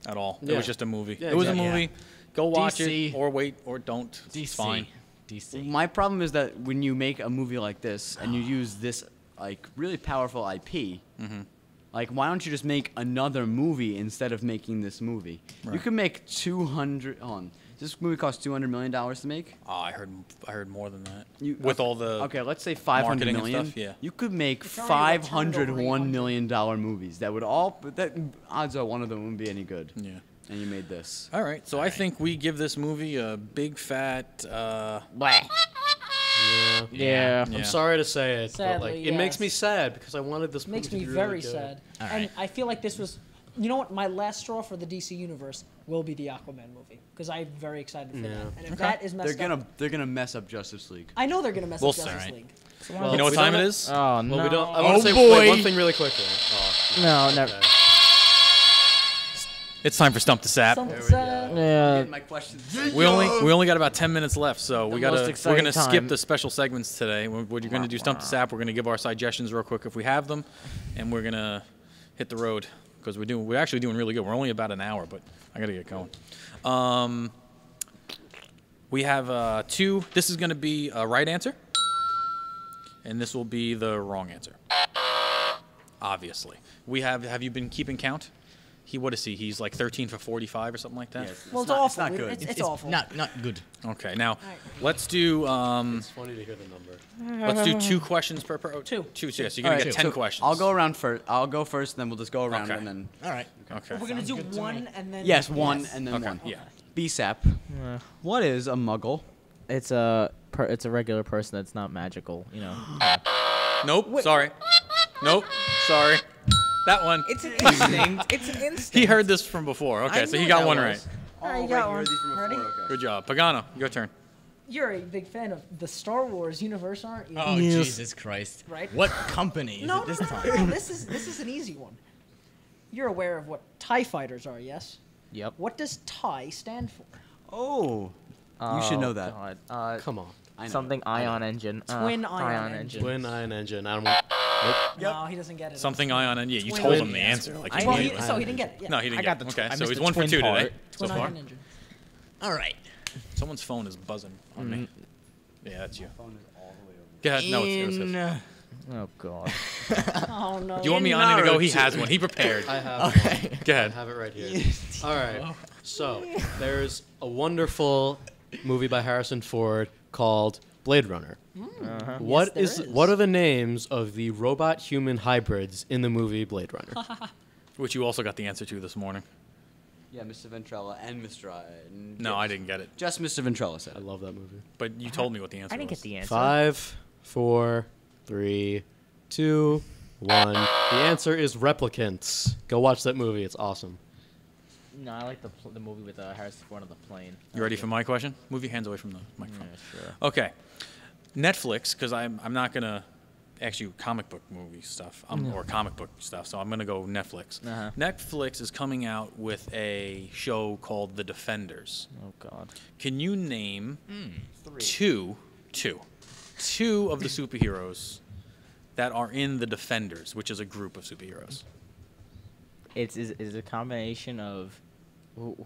at all. It Yeah. was just a movie. Yeah, it was exactly. a movie. Go watch DC. it or wait or don't. It's fine. DC. My problem is that when you make a movie like this and you use this like really powerful IP, like why don't you just make another movie instead of making this movie? You Right. could make 200. Hold on, this movie cost $200 million to make. Oh, I heard more than that. You, With all the okay, let's say 500 marketing and million. stuff, yeah. You could make It's already like turned over $501 $800. million movies that would all. But that odds are one of them wouldn't be any good. Yeah. And you made this. All right, so I think we give this movie a big fat. Yeah. Yeah. I'm sorry to say it, but like Sadly, it makes yes. me sad because I wanted this It makes movie me to be really very good. sad. All And right. I feel like this was, you know what, my last straw for the DC universe will be the Aquaman movie because I'm very excited for Yeah. that. And if that is messed They're gonna mess up Justice League. I know they're gonna mess We'll up see. Justice Alright. League. Well, You know what we time don't it have- is? Oh no. Well, we don't. I want Oh, to say boy. wait, one thing really quickly. Oh, No, never. okay. It's time for Stump the Sap. Something sad. Yeah. My questions. We only got about 10 minutes left, so The we're most gonna exciting skip time. the special segments today. We're gonna do Stump the Sap. We're gonna give our suggestions real quick if we have them, and we're gonna hit the road because we're actually doing really good. We're only about an hour, but I gotta get going. We have 2. This is gonna be a right answer, and this will be the wrong answer. Obviously, we have you been keeping count? What is he? He's like 13 for 45 or something like that. Well, it's not- awful. it's not good. It's awful. Not good. Okay, now let's do It's funny to hear the number. let's do 2 questions per. Two. Two. So yes, you're gonna Alright, get 10 so questions. I'll go around first. I'll go first, then we'll just go around Okay. and then. All right. Okay. We're gonna do one and then. Yes, one and then Okay. one. Yeah. BSAP. What is a Muggle? It's a regular person that's not magical. You know. Nope. Sorry. Nope. Sorry. That one. It's an instinct. It's an instinct. He heard this from before. Okay, I so he knew got that one was. right. Alright, you got one. Ready? Good job, Pagano. Your turn. You're a big fan of the Star Wars universe, aren't you? Oh, Jesus Christ. Right? What company is No, it this no, time? no, no. This is an easy one. You're aware of what TIE fighters are, yes? Yep. What does TIE stand for? Oh, you should know that. God. Come on. I know. Something ion engine. Twin ion engine. Twin ion engine. I don't want. No, he doesn't get it. Something ion and yeah, you Twin told ion him the engine. answer. Like I you Well, knew he, it. so he didn't get it. Yeah. No, he didn't I get got it. the Okay, I so missed he's the 1 for twin 2 today part. so Twin far. ion engine. All right. Someone's phone is buzzing on me. Yeah, that's you. Go ahead. No, it's In, yours. Oh God. Oh no. Do you want me on it to go? He has one. He prepared. I have. One. Go I ahead. have it right here. All right. So there's a wonderful movie by Harrison Ford called Blade Runner. What Yes, there is. What are the names of the robot-human hybrids in the movie Blade Runner? Which you also got the answer to this morning. Yeah, Mr. Ventrella and Mr. No, I didn't get it. Just Mr. Ventrella said I it. love that movie. But you told me what the answer I didn't was. get the answer. 5, 4, 3, 2, 1. The answer is Replicants. Go watch that movie. It's awesome. No, I like the movie with Harrison Ford on the plane. You ready for my question? Move your hands away from the Yeah, microphone. sure. Okay. Netflix, because I'm not going to ask you comic book movie stuff or comic book stuff, so I'm going to go Netflix. Uh-huh. Netflix is coming out with a show called The Defenders. Oh God. Can you name two of the superheroes that are in The Defenders, which is a group of superheroes? Is it a combination of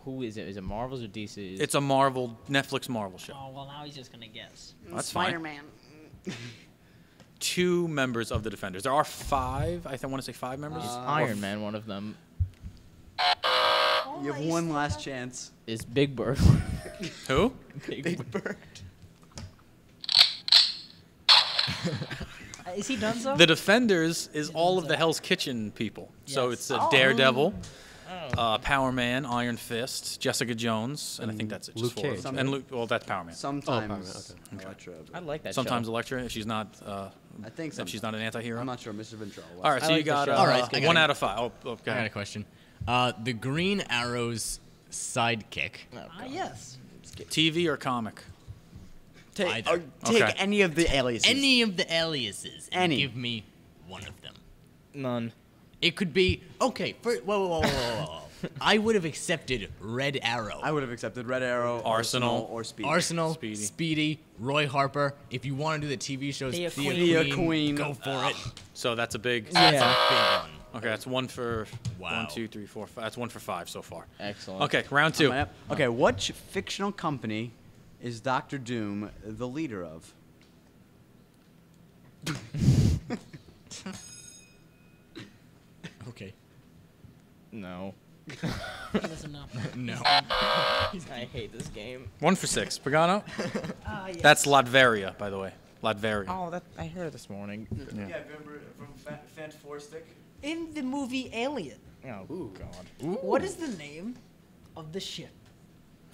who is it? Is it Marvel's or DC? It's a Netflix Marvel show. Oh well, now he's just gonna guess. That's fine. Spider-Man. 2 members of The Defenders. There are 5. I want to say 5 members. Is Iron Man one of them? You have one last chance. Is Big Bird? Who? Big Bird. Is he done so? The Defenders is all of the Hell's Kitchen people. So Yes. it's Daredevil, Power Man, Iron Fist, Jessica Jones, and I think that's it. Luke Just four of Cage. them. And Luke, well, that's Power Man. Sometimes Elektra. I like that Sometimes show. Elektra, if she's not. I think if she's not an anti-hero. I'm not sure. Mr. Ventrell. All right, so I you like the got show. All right, I got 1 it. out of 5. Oh, go I got ahead. a question. The Green Arrow's sidekick. Yes. TV or comic? Take, Either. take Okay. any of the aliases. Any of the aliases. And Any. give me one of them. None. It could be whoa, whoa. I would have accepted Red Arrow. I would have accepted Red Arrow, Arsenal. or Speed. Arsenal, Speedy. Speedy, Roy Harper. If you want to do the TV shows, Thea Thea Queen. go for it. So that's a big. That's a big one. Okay, that's one for Wow. 1, 2, 3, 4, 5. That's 1 for 5 so far. Excellent. Okay, round 2. Okay, what fictional company is Doctor Doom the leader of? Okay. No. He doesn't know. No. I hate this game. 1 for 6. Pagano? Yes. That's Latveria, by the way. Latveria. Oh, that I heard it this morning. Yeah, remember from Fant Four Stick? In the movie Alien, Oh God. what is the name of the ship?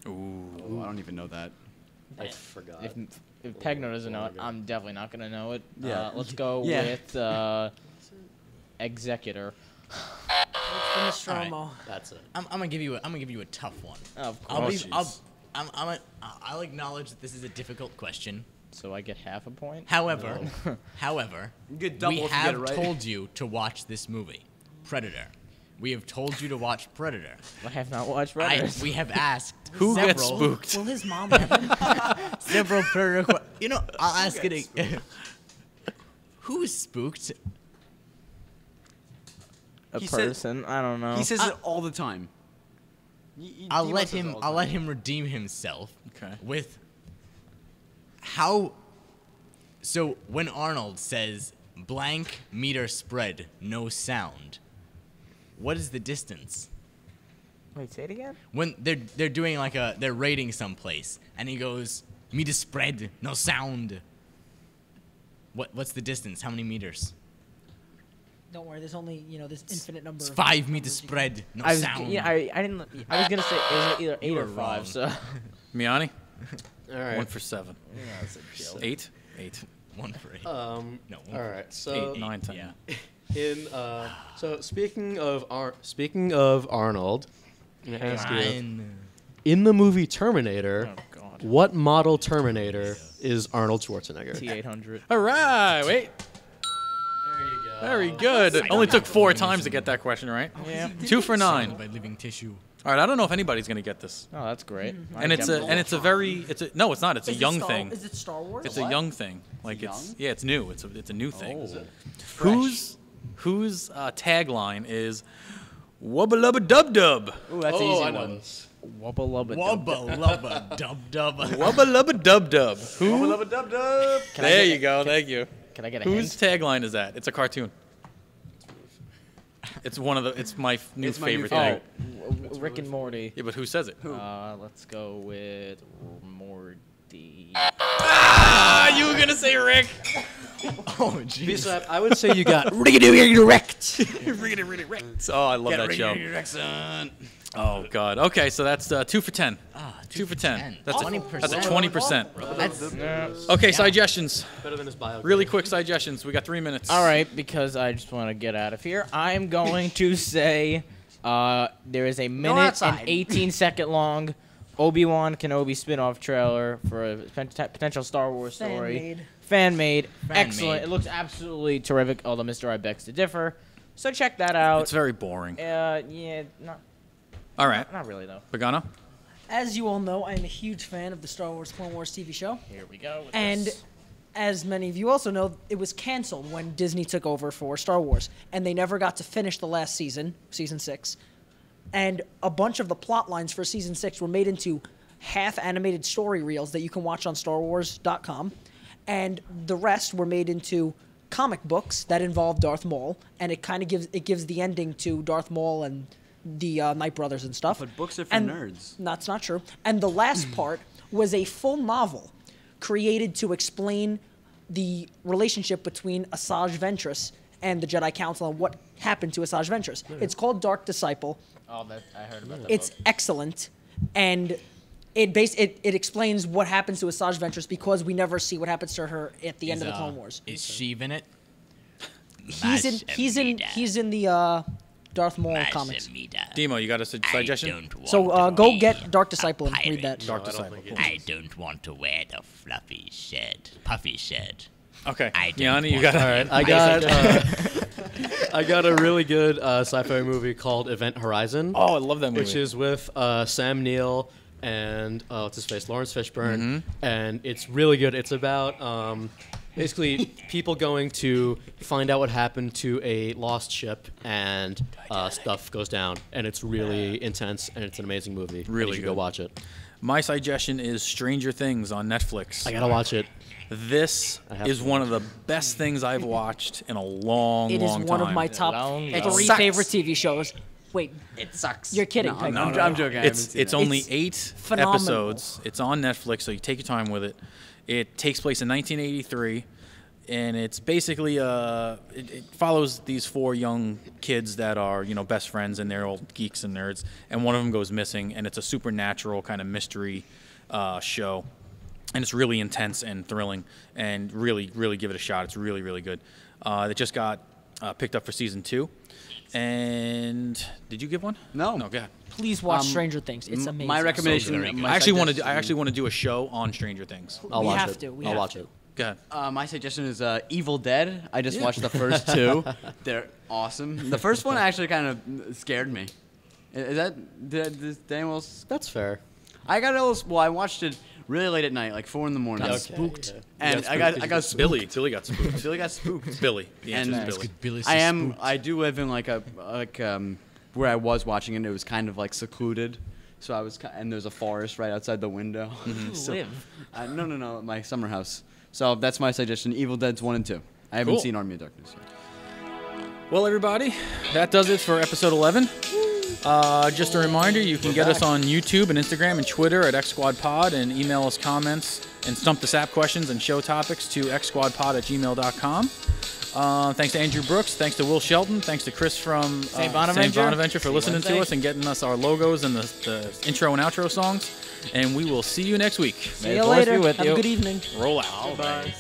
Ooh. Oh, I don't even know that. I forgot. If Pegno doesn't know it, I'm definitely not gonna know it. Yeah. Let's go Yeah. with Executor. From Nostromo. That's it. I'm gonna give you a tough one. Of I'll course. be, jeez. I'll acknowledge that this is a difficult question. So I get half a point. However, You get double we if you get have it right. told you to watch this movie, Predator. We have told you to watch Predator. I have not watched Predators. We have asked Who several, gets spooked? Will his mom have him? several Predator. You know, I'll ask it. Who's spooked? a He said- person. I don't know. He says it all the time. I'll let him redeem himself. Okay. With how. So when Arnold says blank meter spread, no sound. What is the distance? Wait, say it again. When they're doing like they're raiding someplace and he goes meter spread, no sound. What's the distance? How many meters? Don't worry, there's only this infinite number. It's of 5 meter numbers you can- spread, no I was, sound. yeah, I didn't. I was gonna say it was either 8 were or 5. wrong. So. Miani? All right. 1 for 7. 8? 8. 1 for 8. All No. 1 for right. So 8, 9, 10. Yeah. so speaking of Arnold, I'm gonna ask you, Fine. in the movie Terminator, Oh God. what model Terminator is Arnold Schwarzenegger? T800. All right, wait. There you go. Very good. Only took 4 times to get that question right. Yeah. 2 for 9. By living tissue. All right, I don't know if anybody's gonna get this. Oh, that's great. And it's a very no, it's not. It's a Is it young Star- thing. Is it Star Wars? It's a young thing. Like it's young? yeah, it's new. It's a new thing. Oh. Whose tagline is "Wubba lubba dub dub"? Ooh, that's an easy I know one. this. Wubba lubba. Wubba lubba dub dub. Wubba lubba dub dub. Who? Love a dub dub. There you go. Thank you. Can I get a Whose hint? tagline is that? It's a cartoon. It's one of the. It's my new It's my new favorite favorite. thing. Rick and Morty. Yeah, but who says it? Let's go with Morty. Ah, you were gonna say Rick. Oh jeez. Besides, I would say you got Oh, I love that show. Oh God. Okay, so that's 2 for 10. 2 for 10. That's a 20%. That's a 20%. That's Okay, suggestions. better than his bio. Really quick suggestions. We got 3 minutes. All right, because I just want to get out of here. I'm going to say there is a minute and outside. 18-second long Obi-Wan Kenobi spin-off trailer for a potential Star Wars story. Fan-made. Excellent. Fan-made. It looks absolutely terrific, although Mr. I begs to differ. So check that out. It's very boring. Yeah, All right. not really, though. Pagano? As you all know, I'm a huge fan of the Star Wars Clone Wars TV show. Here we go. with And this. as many of you also know, it was canceled when Disney took over for Star Wars, and they never got to finish the last season, season 6. And a bunch of the plot lines for season 6 were made into half-animated story reels that you can watch on StarWars.com, and the rest were made into comic books that involve Darth Maul, and it kind of gives the ending to Darth Maul and the Night Brothers and stuff. But books are for And nerds. That's not true. And the last part was a full novel created to explain the relationship between Asajj Ventress and the Jedi Council and what happened to Asajj Ventress. It's called Dark Disciple. Oh, I heard about that. It's excellent, and it explains what happens to Asajj Ventress because we never see what happens to her at the end of the Clone Wars. Is Sheev in it? He's in the Darth Maul comics. Demo, you got a suggestion? So go get Dark Disciple and read that. Dark Disciple. Cool. I don't want to wear the fluffy puffy shirt. Okay, I don't Yanni, you want got to. All right, I got a really good sci-fi movie called Event Horizon. Oh, I love that movie. Which is with Sam Neill and what's his face, Lawrence Fishburne, and it's really good. It's about basically people going to find out what happened to a lost ship, and stuff goes down, and it's really intense, and it's an amazing movie. Really you should good. go watch it. My suggestion is Stranger Things on Netflix. I gotta watch it. This is one of the best things I've watched in a long, It is long time. one of my top Long, three long. Sucks. favorite TV shows. Wait, It sucks. you're kidding. No, Peg. I'm joking. I haven't seen It's it. only It's 8 phenomenal. episodes. It's on Netflix, so you take your time with it. It takes place in 1983, and it's basically it follows these 4 young kids that are best friends, and they're all geeks and nerds, and one of them goes missing, and it's a supernatural kind of mystery show. And it's really intense and thrilling, and really, really give it a shot. It's really, really good. It just got picked up for season 2. And did you give one? No. No, go ahead. Please watch Stranger Things. It's amazing. My recommendation. my I actually want to. suggestion- I actually want to do a show on Stranger Things. I'll We watch have it. to, we I'll have watch to. it. Go ahead. My suggestion is Evil Dead. I just watched the first 2. They're awesome. The first one actually kind of scared me. Is that did Daniel? That's fair. I got a little. Well, I watched it really late at night, like 4 in the morning. Spooked. And I got spooked. Billy got spooked. Billy got spooked. Billy. The answer And- is Billy. Billy's I so am. spooked. I do live in where I was watching it. It was kind of like secluded, so I was. And there's a forest right outside the window. So, live? no, my summer house. So that's my suggestion. Evil Dead's 1 and 2. I haven't Cool. seen Army of Darkness yet. Well, everybody, that does it for episode 11. Just a reminder, you can get us on YouTube and Instagram and Twitter at XSquadPod, and email us comments and Stump the Sap questions and show topics to xsquadpod@gmail.com. Thanks to Andrew Brooks. Thanks to Will Shelton. Thanks to Chris from St. Bonaventure. Bonaventure for See you listening to Wednesday. us and getting us our logos and the intro and outro songs. And we will see you next week. See May you the force be later. with Have you. a good evening. Roll out. Bye.